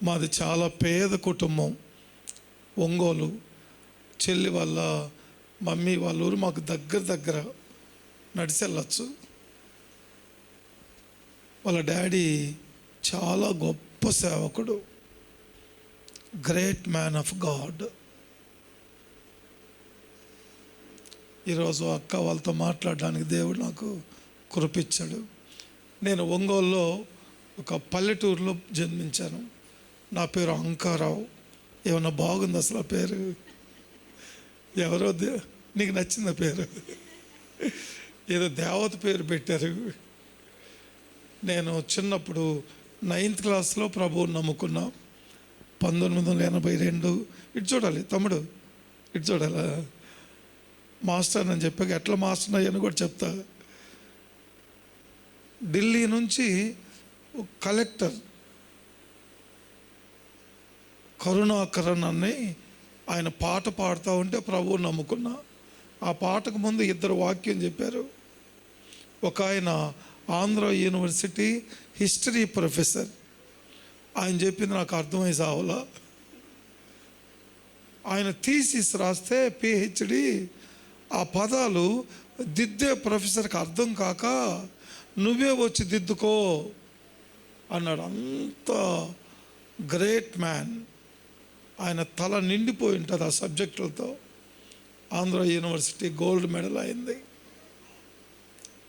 మాది చాలా పేద కుటుంబం. ఒంగోలు. చెల్లి వాళ్ళ మమ్మీ వాళ్ళ ఊరు మాకు దగ్గర నడిచి వెళ్ళచ్చు. వాళ్ళ డాడీ చాలా గొప్ప సేవకుడు, గ్రేట్ మ్యాన్ ఆఫ్ గాడ్. ఈరోజు అక్క వాళ్ళతో మాట్లాడడానికి దేవుడు నాకు కృపించాడు. నేను ఒంగోలులో ఒక పల్లెటూరులో జన్మించాను. నా పేరు అంకారావు. ఏమన్నా బాగుంది అసలు ఆ పేరు? ఎవరో నీకు నచ్చింది ఆ పేరు? ఏదో దేవత పేరు పెట్టారు. నేను చిన్నప్పుడు 9th క్లాస్లో ప్రభువుని నమ్ముకున్నా. 1982. ఇటు చూడాలి తమ్ముడు, ఇటు చూడాలా? మాస్టర్ అని చెప్పాక ఎట్లా మాస్టర్ అయ్యని కూడా చెప్తా. ఢిల్లీ నుంచి కలెక్టర్ కరుణాకరన్ అని ఆయన పాట పాడుతూ ఉంటే ప్రభువుని నమ్ముకున్నా. ఆ పాటకు ముందు 2 వాక్యం చెప్పారు. ఒక ఆయన ఆంధ్ర యూనివర్సిటీ హిస్టరీ ప్రొఫెసర్. ఆయన చెప్పింది నాకు అర్థమై సావలా. ఆయన థీసిస్ రాస్తే PhD, ఆ పదాలు దిద్దే ప్రొఫెసర్కి అర్థం కాక నువ్వే వచ్చి దిద్దుకో అన్నాడు. అంత గ్రేట్ మ్యాన్. ఆయన తల నిండిపోయి ఉంటుంది ఆ సబ్జెక్టులతో. ఆంధ్ర యూనివర్సిటీ గోల్డ్ మెడల్ అయింది.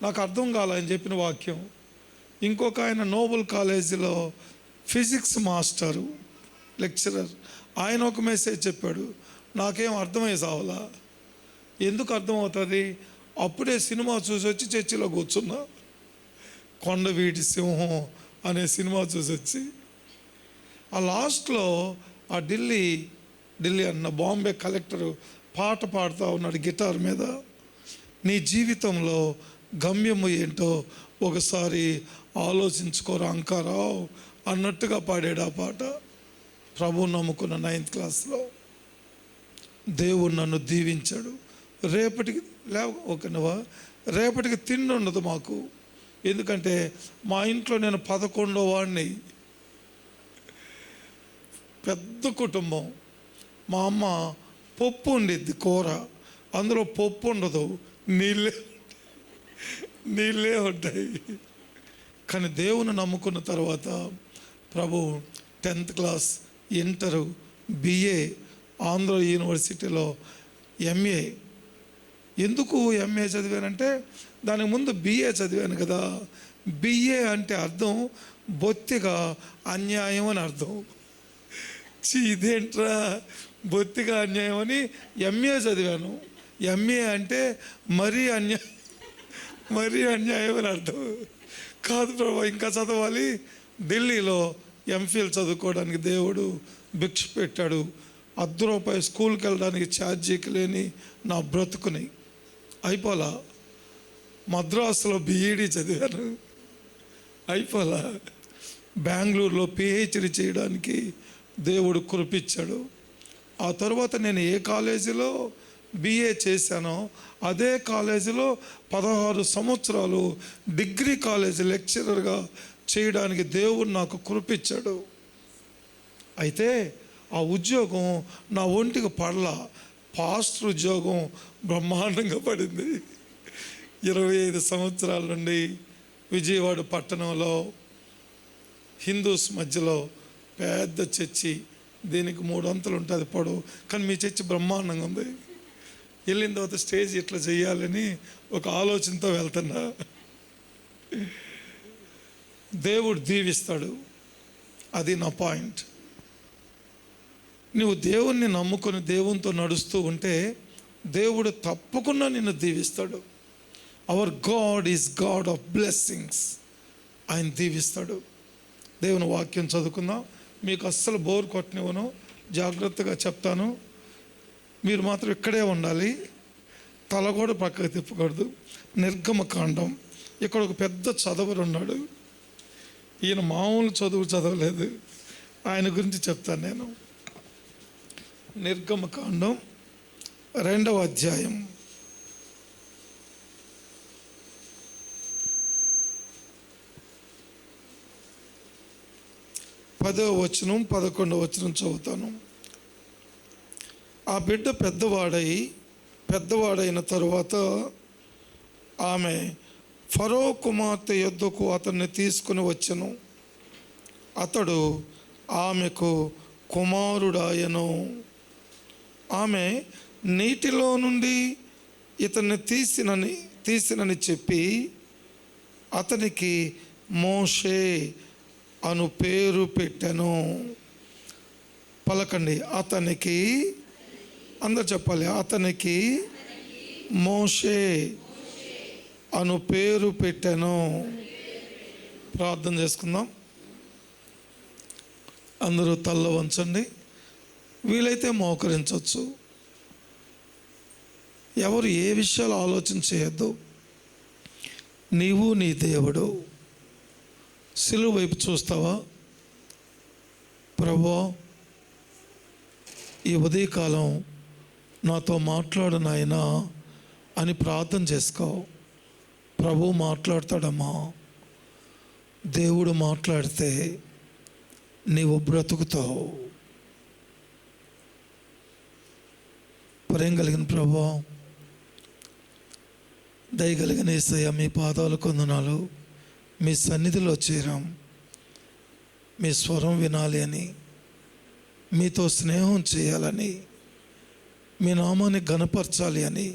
నాకు అర్థం కాలే ఆయన చెప్పిన వాక్యం. ఇంకొక ఆయన నోబెల్ కాలేజీలో ఫిజిక్స్ మాస్టరు, లెక్చరర్. ఆయన ఒక మెసేజ్ చెప్పాడు. నాకేం అర్థమై సావలా. ఎందుకు అర్థమవుతుంది? అప్పుడే సినిమా చూసి వచ్చి చర్చిలో కూర్చున్నా. కొండవీటి సింహం అనే సినిమా చూసి వచ్చి ఆ లాస్ట్లో ఆ ఢిల్లీ అన్న బాంబే కలెక్టరు పాట పాడుతూ ఉన్నాడు గిటార్ మీద. నీ జీవితంలో గమ్యము ఏంటో ఒకసారి ఆలోచించుకోరా అంకారావు అన్నట్టుగా పాడాడు ఆ పాట. ప్రభువు నమ్ముకున్న 9th క్లాస్లో. దేవుడు నన్ను దీవించాడు. రేపటికి రేపటికి తిండి ఉండదు మాకు. ఎందుకంటే మా ఇంట్లో నేను 11వ వాడిని. పెద్ద కుటుంబం. మా అమ్మ పప్పు ఉండిద్ది, కూర. అందులో పప్పు ఉండదు, నీళ్ళే ఉంటాయి. కానీ దేవుని నమ్ముకున్న తర్వాత ప్రభు 10th class, inter, BA, Andhra యూనివర్సిటీలో MA. ఎందుకు MA చదివానంటే దానికి ముందు BA చదివాను కదా. BA అంటే అర్థం బొత్తిగా అన్యాయం అని అర్థం. ఇదేంట్రా బొత్తిగా అన్యాయం అని MA చదివాను. MA అంటే మరీ అన్యాయం అని అర్థం. కాదు ప్రభు, ఇంకా చదవాలి. ఢిల్లీలో MPhil చదువుకోవడానికి దేవుడు భిక్ష పెట్టాడు. ₹1 స్కూల్కి వెళ్ళడానికి ఛార్జీకి లేని నా బ్రతుకుని అయిపోలా. మద్రాసులో BEd చదివాను, అయిపోలా. బెంగళూరులో PhD చేయడానికి దేవుడు కురిపించాడు. ఆ తర్వాత నేను ఏ కాలేజీలో BA చేశానో అదే కాలేజీలో 16 సంవత్సరాలు డిగ్రీ కాలేజీ లెక్చరర్గా చేయడానికి దేవుడు నాకు కురిపించాడు. అయితే ఆ ఉద్యోగం నా ఒంటికి పడలా. పాస్టర్ ఉద్యోగం బ్రహ్మాండంగా పడింది. 25 సంవత్సరాల నుండి విజయవాడ పట్టణంలో హిందూస్ మధ్యలో పెద్ద చర్చి. దీనికి 3 అంతలు ఉంటుంది పొడవు, కానీ మీ చర్చి బ్రహ్మాండంగా ఉంది. వెళ్ళిన తర్వాత స్టేజ్ ఇట్లా చేయాలని ఒక ఆలోచనతో వెళ్తున్నా. దేవుడు దీవిస్తాడు. అది నా పాయింట్. నువ్వు దేవుణ్ణి నమ్ముకొని దేవునితో నడుస్తూ ఉంటే దేవుడు తప్పకుండా నిన్ను దీవిస్తాడు. Hour God is God of blessings. ఆయన దీవిస్తాడు. దేవుని వాక్యం చదువుకుందాం. మీకు అస్సలు బోర్ కొట్టనివ్వను, జాగ్రత్తగా చెప్తాను. మీరు మాత్రం ఇక్కడే ఉండాలి, తల కూడా పక్కకు తిప్పకూడదు. నిర్గమకాండం. ఇక్కడ ఒక పెద్ద చదువురు ఉన్నాడు. ఈయన మామూలు చదువు చదవలేదు. ఆయన గురించి చెప్తాను నేను. నిర్గమకాండం 2వ అధ్యాయం. 10వ వచనం 11వ వచనం చదువుతాను. ఆ బిడ్డ పెద్దవాడైన తరువాత ఆమె ఫరో కుమార్తె యొద్దకు అతన్ని తీసుకుని వచ్చెను. అతడు ఆమెకు కుమారుడాయను. ఆమె నీటిలో నుండి ఇతన్ని తీసినని చెప్పి అతనికి మోషే అను పేరు పెట్టెను. పలకండి, అతనికి, అందరు చెప్పాలి, అతనికి మోషే అను పేరు పెట్టెను. ప్రార్థన చేసుకుందాం. అందరూ తల్ల వంచండి, వీలైతే మోకరించవచ్చు. ఎవరు ఏ విషయాలు ఆలోచన చేయొద్దు. నీవు నీ దేవుడు. సిలువ వైపు చూస్తావా? ప్రభువా, ఈ ఉదయకాలం నాతో మాట్లాడు నాయనా అని ప్రార్థన చేసుకో. ప్రభు మాట్లాడతాడమ్మా. దేవుడు మాట్లాడితే నీవు బ్రతుకుతావు. ప్రేమ కలిగిన ప్రభువా, దయగలిగిన యేసయ్య, మీ పాదాలు కొందనాలు. మీ సన్నిధిలో చేరాం. మీ స్వరం వినాలి అని, మీతో స్నేహం చేయాలని, మీ నామాన్ని ఘనపరచాలి అని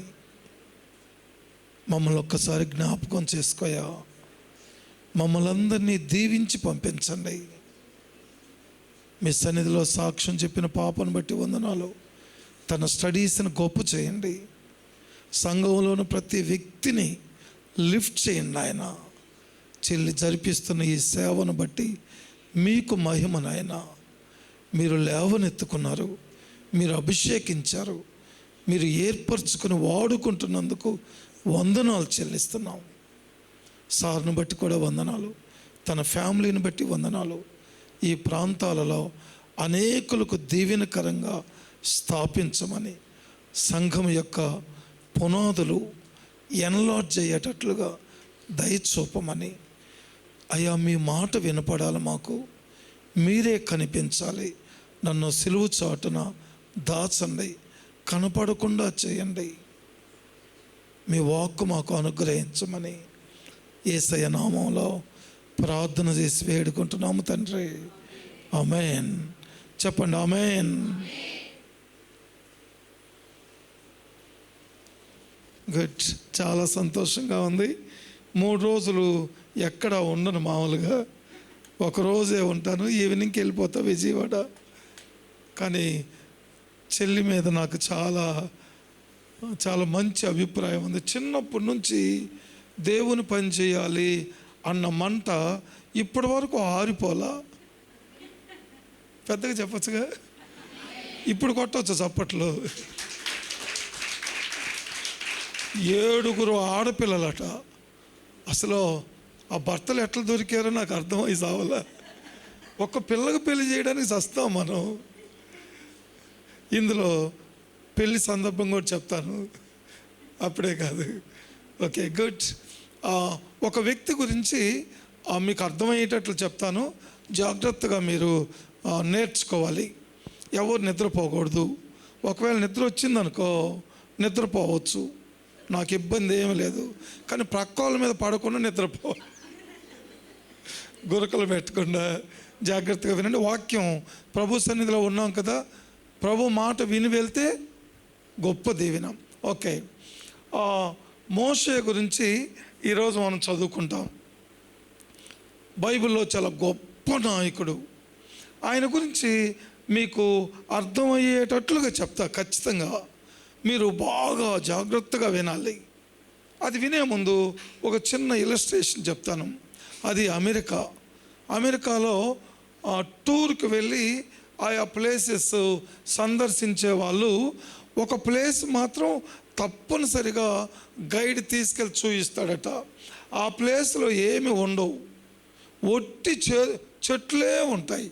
మమ్మల్ని ఒక్కసారి జ్ఞాపకం చేసుకోయా. మమ్మల్ని అందరినీ దీవించి పంపించండి. మీ సన్నిధిలో సాక్ష్యం చెప్పిన పాపను బట్టి వందనాలు. తన స్టడీస్ని గొప్ప చేయండి. సంఘంలోని ప్రతి వ్యక్తిని లిఫ్ట్ చేయండి ఆయన. చెల్లి జరిపిస్తున్న ఈ సేవను బట్టి మీకు మహిమ నాయన. మీరు లేవనెత్తుకున్నారు, మీరు అభిషేకించారు, మీరు ఏర్పరచుకుని వాడుకుంటున్నందుకు వందనాలు చెల్లిస్తున్నాం. సార్ను బట్టి కూడా వందనాలు, తన ఫ్యామిలీని బట్టి వందనాలు. ఈ ప్రాంతాలలో అనేకులకు దీవెనకరంగా స్థాపించమని, సంఘం యొక్క పునాదులు ఎన్లార్జ్ అయ్యేటట్లుగా దయచూపమని. అయ్యా, మీ మాట వినపడాలి మాకు, మీరే కనిపించాలి. నన్ను సిలువ చాటున దాచండి, కనపడకుండా చేయండి. మీ వాక్కు మాకు అనుగ్రహించమని యేసయ్య నామంలో ప్రార్థన చేసి వేడుకుంటున్నాము తండ్రి. ఆమేన్. చెప్పండి ఆమేన్. గుడ్. చాలా సంతోషంగా ఉంది. 3 రోజులు ఎక్కడ ఉండను. మామూలుగా ఒకరోజే ఉంటాను, ఈవినింగ్కి వెళ్ళిపోతా విజయవాడ. కానీ చెల్లి మీద నాకు చాలా చాలా మంచి అభిప్రాయం ఉంది. చిన్నప్పటి నుంచి దేవుని పని చేయాలి అన్న మంట ఇప్పటి వరకు ఆరిపోలా. పెద్దగా చెప్పచ్చుగా, ఇప్పుడు కొట్టవచ్చు చప్పట్లు. 7 ఆడపిల్లలట. అసలు ఆ భర్తలు ఎట్లా దొరికారో నాకు అర్థమై సావాల. ఒక్క పిల్లకి పెళ్లి చేయడానికి చస్తాం మనం. ఇందులో పెళ్లి సందర్భం కూడా చెప్తాను, అప్పుడే కాదు. Okay, good. ఒక వ్యక్తి గురించి మీకు అర్థమయ్యేటట్లు చెప్తాను, జాగ్రత్తగా మీరు నేర్చుకోవాలి. ఎవరు నిద్రపోకూడదు. ఒకవేళ నిద్ర వచ్చిందనుకో నిద్రపోవచ్చు, నాకు ఇబ్బంది ఏమీ లేదు. కానీ ప్రక్క వాళ్ళ మీద పడకుండా నిద్రపోవాలి, గురకలు పెట్టకుండా జాగ్రత్తగా వినండి. వాక్యం ప్రభు సన్నిధిలో ఉన్నాం కదా, ప్రభు మాట విని వెళ్తే గొప్ప దీవెన. ఓకే, మోషే గురించి ఈరోజు మనం చదువుకుంటాం. బైబిల్లో చాలా గొప్ప నాయకుడు. ఆయన గురించి మీకు అర్థమయ్యేటట్లుగా చెప్తా ఖచ్చితంగా. మీరు బాగా జాగ్రత్తగా వినాలి. అది వినే ముందు ఒక చిన్న ఇలస్ట్రేషన్ చెప్తాను. అది అమెరికాలో టూర్కి వెళ్ళి ఆయా ప్లేసెస్ సందర్శించే వాళ్ళు ఒక ప్లేస్ మాత్రం తప్పనిసరిగా గైడ్ తీసుకెళ్ళి చూపిస్తాడట. ఆ ప్లేస్లో ఏమి ఉండవు, ఒట్టి చెట్లే ఉంటాయి,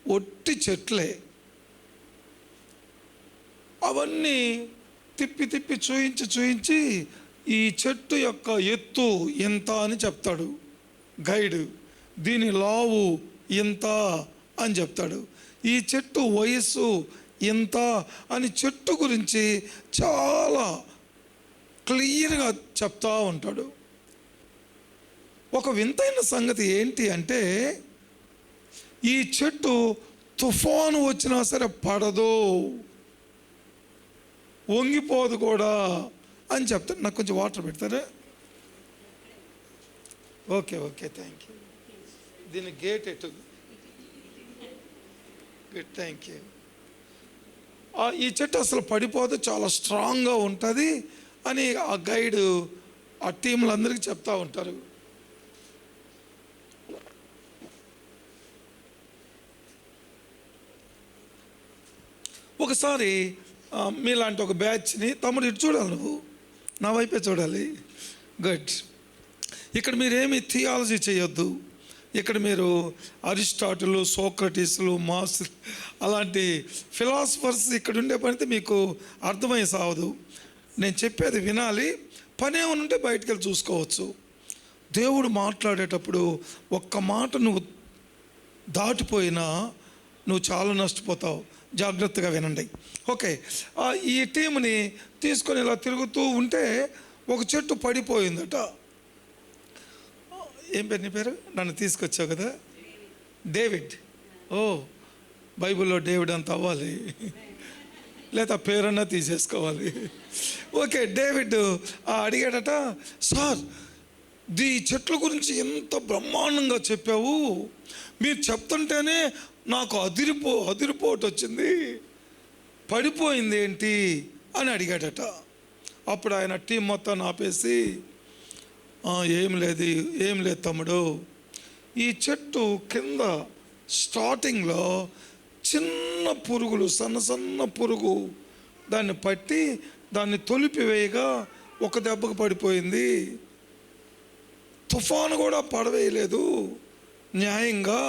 ఒట్టి చెట్లే. అవన్నీ తిప్పి తిప్పి చూయించి ఈ చెట్టు యొక్క ఎత్తు ఎంత అని చెప్తాడు గైడ్, దీని లావు ఇంత అని చెప్తాడు. ఈ చెట్టు వయస్సు ఇంత అని చెట్టు గురించి చాలా క్లియర్గా చెప్తా ఉంటాడు. ఒక వింతైన సంగతి ఏంటి అంటే, ఈ చెట్టు తుఫాను వచ్చినా సరే పడదు, వంగిపోదు కూడా అని చెప్తాడు. నాకు కొంచెం వాటర్ పెడతారా? Okay okay, thank you. దీని గేట్ ఎటు? Good, thank you. ఈ చెట్టు అసలు పడిపోదు, చాలా స్ట్రాంగ్గా ఉంటుంది అని ఆ గైడ్ ఆ టీంలందరికీ చెప్తా ఉంటారు. ఒకసారి మీలాంటి ఒక బ్యాచ్ని, తమ్ముడు ఇటు చూడాలి, నువ్వు నా వైపే చూడాలి. గుడ్. ఇక్కడ మీరేమి థియాలజీ చేయొద్దు. ఇక్కడ మీరు అరిస్టాటిల్, సోక్రటీస్లు, మాస్ అలాంటి ఫిలాసఫర్స్ ఇక్కడ ఉండే పనితే మీకు అర్థమై సావదు. నేను చెప్పేది వినాలి, పని ఏమైనా ఉంటే బయటికి వెళ్ళి చూసుకోవచ్చు. దేవుడు మాట్లాడేటప్పుడు ఒక్క మాట నువ్వు దాటిపోయినా నువ్వు చాలా నష్టపోతావు. జాగ్రత్తగా వినండి. ఓకే, ఈ టీంని తీసుకొని ఇలా తిరుగుతూ ఉంటే ఒక చెట్టు పడిపోయిందట. ఏం పేరు నీ పేరు? నన్ను తీసుకొచ్చావు కదా, డేవిడ్. ఓ, బైబిల్లో డేవిడ్ అంత అవ్వాలి, లేదా పేరన్నా తీసేసుకోవాలి. ఓకే, డేవిడ్ అడిగాడట, సార్ ఈ చెట్ల గురించి ఎంత బ్రహ్మాండంగా చెప్పావు, మీరు చెప్తుంటేనే నాకు అదిరిపోటు వచ్చింది, పడిపోయింది ఏంటి అని అడిగాడట. అప్పుడు ఆయన టీం మొత్తాన్ని ఆపేసి, ఏం లేదు తమ్ముడు, ఈ చెట్టు కింద స్టార్టింగ్లో చిన్న పురుగులు, సన్న పురుగు దాన్ని పట్టి దాన్ని తొలిపివేయగా ఒక దెబ్బకు పడిపోయింది. తుఫాను కూడా పడవేయలేదు న్యాయంగా.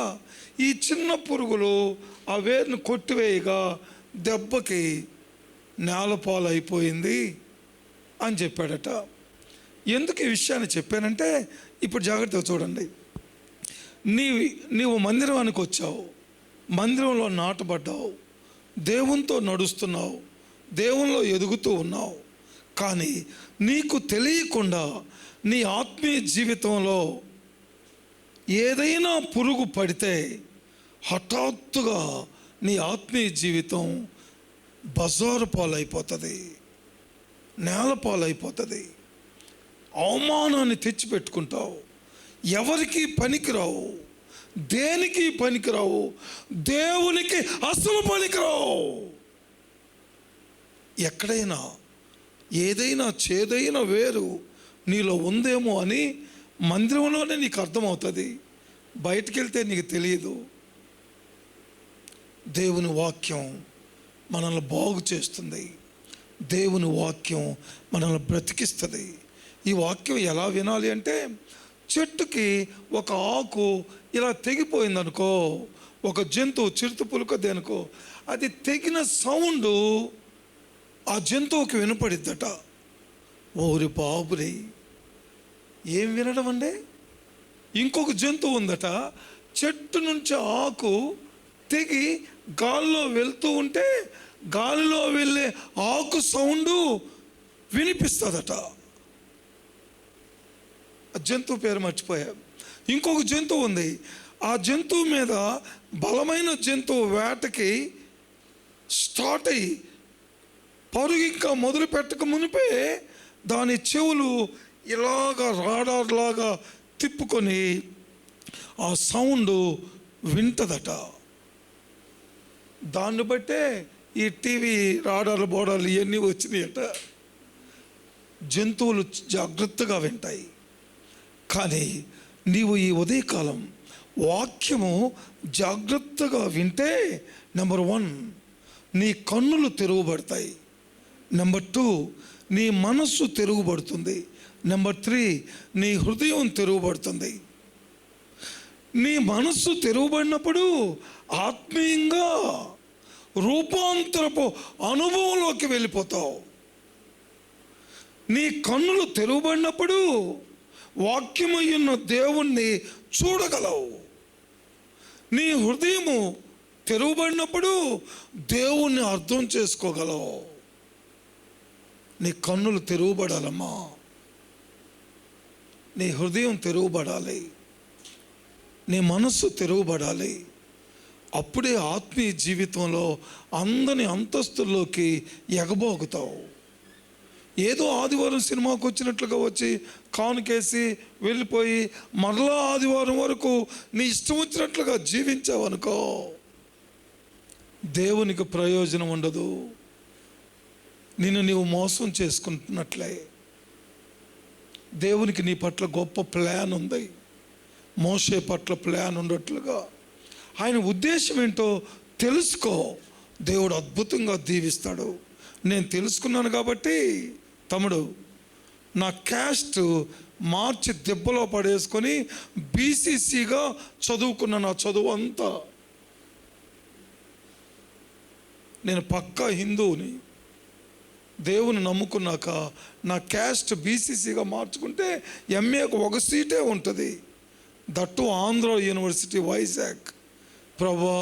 ఈ చిన్న పురుగులు ఆ వేరును కొట్టివేయగా దెబ్బకి నేలపాలు అయిపోయింది అని చెప్పాడట. ఎందుకు ఈ విషయాన్ని చెప్పానంటే, ఇప్పుడు జాగ్రత్తగా చూడండి. నీవు మందిరానికి వచ్చావు, మందిరంలో నాటబడ్డావు, దేవునితో నడుస్తున్నావు, దేవునిలో ఎదుగుతూ ఉన్నావు. కానీ నీకు తెలియకుండా నీ ఆత్మీయ జీవితంలో ఏదైనా పురుగు పడితే హఠాత్తుగా నీ ఆత్మీయ జీవితం బజారు పాలైపోతుంది, నేల పాలైపోతుంది, అవమానాన్ని తెచ్చిపెట్టుకుంటావు, ఎవరికి పనికిరావు, దేనికి పనికిరావు, దేవునికి అసలు పనికిరావు. ఎక్కడైనా ఏదైనా చేదైన వేరు నీలో ఉందేమో అని మందిరంలోనే నీకు అర్థమవుతుంది, బయటికి వెళ్తే నీకు తెలియదు. దేవుని వాక్యం మనల్ని బాగు చేస్తుంది, దేవుని వాక్యం మనల్ని బ్రతికిస్తుంది. ఈ వాక్యం ఎలా వినాలి అంటే, చెట్టుకి ఒక ఆకు ఇలా తెగిపోయిందనుకో, ఒక జంతువు చిరుత పులుక దేనుకో, అది తెగిన సౌండ్ ఆ జంతువుకి వినపడిద్దట. ఓరి బాబురే, ఏం వినడం అండి? ఇంకొక జంతువు ఉందట, చెట్టు నుంచి ఆకు తెగి గాలిలో వెళ్తూ ఉంటే గాలిలో వెళ్ళే ఆకు సౌండు వినిపిస్తుందట. ఆ జంతువు పేరు మర్చిపోయా. ఇంకొక జంతువు ఉంది, ఆ జంతువు మీద బలమైన జంతువు వేటకి స్టార్ట్ అయ్యి పరుగు ఇంకా మొదలు పెట్టక మునిపే దాని చెవులు ఇలాగా రాడార్లాగా తిప్పుకొని ఆ సౌండ్ వింటదట. దాన్ని బట్టే ఈ టీవీ రాడార్లు బోడార్లు ఇవన్నీ వచ్చినాయట. జంతువులు జాగ్రత్తగా వింటాయి. కానీ నీవు ఈ ఉదయకాలం వాక్యము జాగ్రత్తగా వింటే, నెంబర్ 1 నీ కన్నులు తెరువబడతాయి, నెంబర్ 2 నీ మనస్సు తెరువబడుతుంది, నెంబర్ 3 నీ హృదయం తెరువబడుతుంది. నీ మనస్సు తెరువబడినప్పుడు ఆత్మీయంగా రూపాంతరపు అనుభవంలోకి వెళ్ళిపోతావు. నీ కన్నులు తెరువబడినప్పుడు వాక్యమయ్యున్న దేవుణ్ణి చూడగలవు. నీ హృదయము తెరవబడినప్పుడు దేవుణ్ణి అర్థం చేసుకోగలవు. నీ కన్నులు తెరవబడాలమ్మా, నీ హృదయం తెరవబడాలి, నీ మనస్సు తెరవబడాలి. అప్పుడే ఆత్మీయ జీవితంలో అందని అంతస్తుల్లోకి ఎగబోగుతావు. ఏదో ఆదివారం సినిమాకి వచ్చినట్లుగా వచ్చి కానుకేసి వెళ్ళిపోయి మరలా ఆదివారం వరకు నీ ఇష్టం వచ్చినట్లుగా జీవించావు అనుకో, దేవునికి ప్రయోజనం ఉండదు. నిన్ను నీవు మోసం చేసుకుంటున్నట్లే. దేవునికి నీ పట్ల గొప్ప ప్లాన్ ఉంది. మోషే పట్ల ప్లాన్ ఉన్నట్లుగా ఆయన ఉద్దేశం ఏంటో తెలుసుకో. దేవుడు అద్భుతంగా దీవిస్తాడు. నేను తెలుసుకున్నాను కాబట్టి తమ్ముడు, నా క్యాస్ట్ మార్చి దెబ్బలో పడేసుకొని బీసీసీగా చదువుకున్న నా చదువు అంతా, నేను పక్కా హిందువుని, దేవుని నమ్ముకున్నాక నా క్యాస్ట్ బీసీసీగా మార్చుకుంటే ఎంఏకు ఒక సీటే ఉంటుంది, దట్టు ఆంధ్ర యూనివర్సిటీ వైజాగ్. ప్రభా,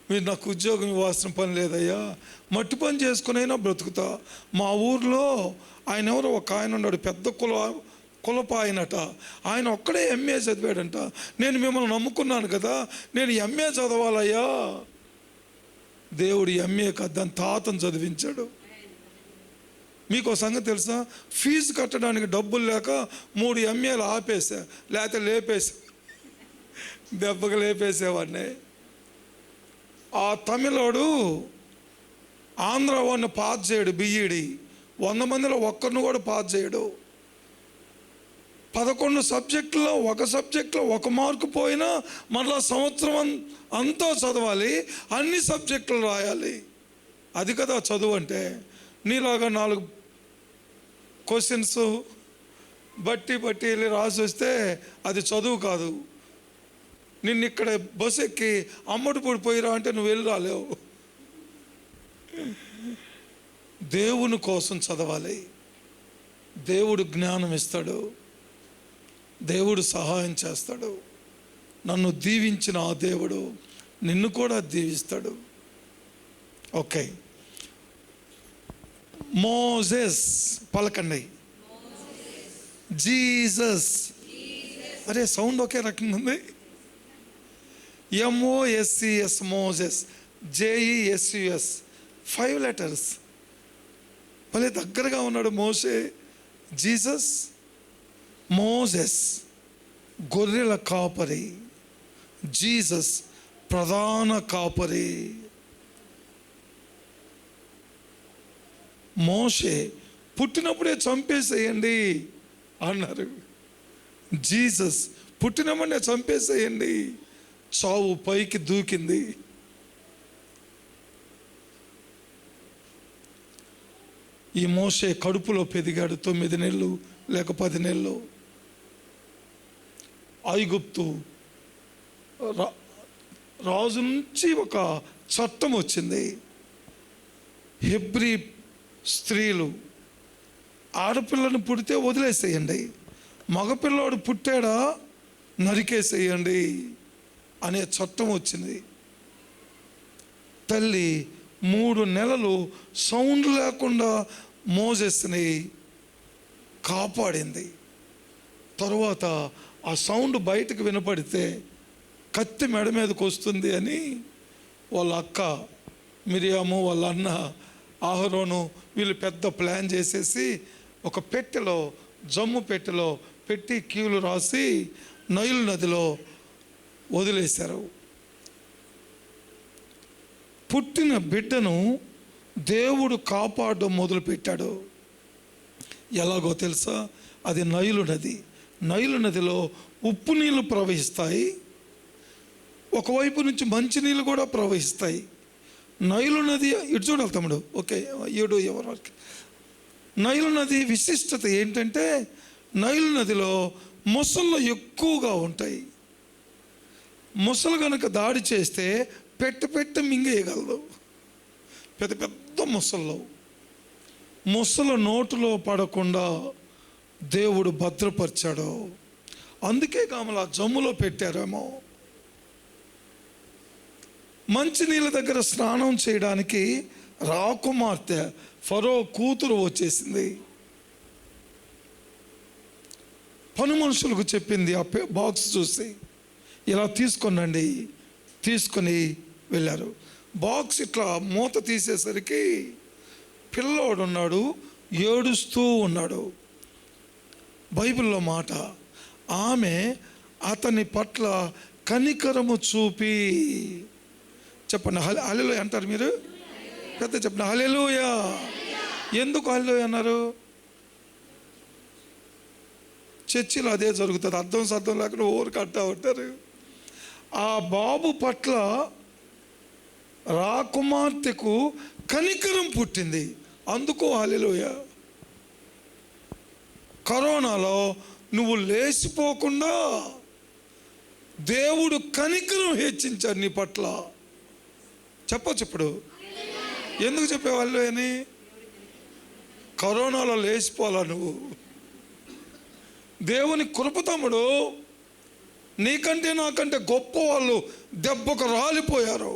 మీరు నాకు ఉద్యోగం ఇవ్వాల్సిన పని లేదయ్యా, మట్టి పని చేసుకునైనా బ్రతుకుతా. మా ఊర్లో ఆయన ఎవరో ఒక ఆయన ఉన్నాడు, పెద్ద కులపాయనట. ఆయన ఒక్కడే ఎంఏ చదివాడంట. నేను మిమ్మల్ని నమ్ముకున్నాను కదా, నేను ఎంఏ చదవాలయ్యా. దేవుడు ఎంఏ కాదు, దాని తాతను చదివించాడు. మీకు ఒక సంగతి తెలుసా? ఫీజు కట్టడానికి డబ్బులు లేక 3 ఎంఏలు ఆపేసా, లేకపోతే లేపేసా, దెబ్బగా లేపేసేవాడిని. ఆ తమిళోడు ఆంధ్ర వాడిని పాస్ చేయడు, బిఈడి 100 మందిలో ఒక్కరిని కూడా పాస్ చేయడు. 11 సబ్జెక్టులో ఒక సబ్జెక్టులో 1 మార్కు పోయినా మరలా సంవత్సరం అంతా చదవాలి, అన్ని సబ్జెక్టులు రాయాలి. అది కదా చదువు అంటే. నీలాగా 4 క్వశ్చన్స్ బట్టి వెళ్ళి రాసి వస్తే అది చదువు కాదు. నిన్ను ఇక్కడ బస్సు ఎక్కి అమ్మడిపూడి పోయిరా అంటే నువ్వు వెళ్ళి రాలేవు. దేవుని కోసం చదవాలి. దేవుడు జ్ఞానం ఇస్తాడు, దేవుడు సహాయం చేస్తాడు. నన్ను దీవించిన ఆ దేవుడు నిన్ను కూడా దీవిస్తాడు. ఓకే, మోసెస్ పలకండి, జీసస్. అరే సౌండ్ ఒకే రకంగా ఉంది. MOSES Moses, JESUS 5 letters. భలే దగ్గరగా ఉన్నాడు మోసే. జీసస్, మోసెస్ గొర్రెల కాపరి, జీసస్ ప్రధాన కాపరి. మోషే పుట్టినప్పుడే చంపేసేయండి అన్నారు. జీసస్ పుట్టినప్పుడే చంపేసేయండి. చావు పైకి దూకింది. ఈ మోషే కడుపులో పెరిగాడు 9 నెలలు లేక 10 నెలలు. ఐగుప్తు రాజు నుంచి ఒక చట్టం వచ్చింది. హెబ్రీ స్త్రీలు ఆడపిల్లను పుడితే వదిలేసేయండి, మగపిల్లాడు పుట్టాడా నరికేసేయండి అనే చట్టం వచ్చింది. తల్లి 3 నెలలు సౌండ్ లేకుండా మోసెస్ని కాపాడింది. తరువాత ఆ సౌండ్ బయటకు వినపడితే కత్తి మెడ మీదకి వస్తుంది అని వాళ్ళ అక్క మిరియాము, వాళ్ళ అన్న ఆహరోను వీళ్ళు పెద్ద ప్లాన్ చేసేసి ఒక పెట్టెలో, జమ్ము పెట్టెలో పెట్టి కీలు రాసి నైలు నదిలో వదిలేశారు. పుట్టిన బిడ్డను దేవుడు కాపాడడం మొదలుపెట్టాడు. ఎలాగో తెలుసా? అది నైలు నది. నైలు నదిలో ఉప్పు నీళ్ళు ప్రవహిస్తాయి, ఒకవైపు నుంచి మంచి నీళ్ళు కూడా ప్రవహిస్తాయి. నైలు నది ఇటు చూడాలి తమ్ముడు. ఓకే, ఎవరు నైలు నది విశిష్టత ఏంటంటే, నైలు నదిలో మొసళ్ళు ఎక్కువగా ఉంటాయి. మొసలు కనుక దాడి చేస్తే పెట్ట మింగేయగలదు. పెద్ద పెద్ద మొసల నోటులో పడకుండా దేవుడు భద్రపరిచాడు. అందుకే కామలా జమ్ములో పెట్టారేమో. మంచినీళ్ళ దగ్గర స్నానం చేయడానికి రాకుమార్తె ఫరో కూతురు వచ్చేసింది. పని మనుషులకు చెప్పింది, ఆ బాక్స్ చూసి ఇలా తీసుకొనండి, తీసుకొని వెళ్ళారు. బాక్స్ ఇట్లా మూత తీసేసరికి పిల్లోడు ఉన్నాడు, ఏడుస్తూ ఉన్నాడు. బైబిల్లో మాట, ఆమె అతని పట్ల కనికరము చూపి, చెప్పండి హల్లెలూయా అంటారు మీరు, పెద్ద చెప్పండి హల్లెలూయా. ఎందుకు హల్లెలూయా అన్నారు? చర్చిలో అదే జరుగుతుంది, అర్థం సర్థం లేకుండా ఊరికి అంటా ఉంటారు. ఆ బాబు పట్ల రాకుమార్తెకు కనికరం పుట్టింది, అందుకో హల్లెలూయా. కరోనాలో నువ్వు లేచిపోకుండా దేవుడు కనికరం హెచ్చించాడు నీ పట్ల. చెప్పచ్చు ఇప్పుడు, ఎందుకు చెప్పేవాళ్ళు అని? కరోనాలో లేచిపోవాలా నువ్వు? దేవుని కృప తమ్ముడు, నీకంటే నాకంటే గొప్ప వాళ్ళు దెబ్బకు రాలిపోయారు,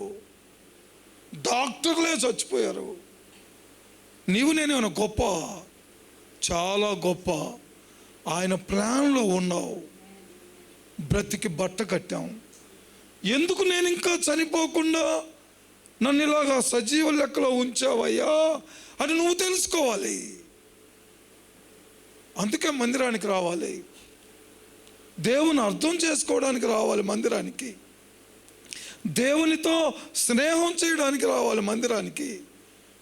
డాక్టర్లే చచ్చిపోయారు. నీవు నేనేమన్నా గొప్ప? చాలా గొప్ప. ఆయన ప్లాన్లో ఉన్నావు, బ్రతికి బట్ట కట్టాం. ఎందుకు నేను ఇంకా చనిపోకుండా నన్ను ఇలాగా సజీవ లెక్కలో ఉంచావయ్యా అని నువ్వు తెలుసుకోవాలి. అందుకే మందిరానికి రావాలి, దేవుని అర్థం చేసుకోవడానికి రావాలి మందిరానికి, దేవునితో స్నేహం చేయడానికి రావాలి మందిరానికి.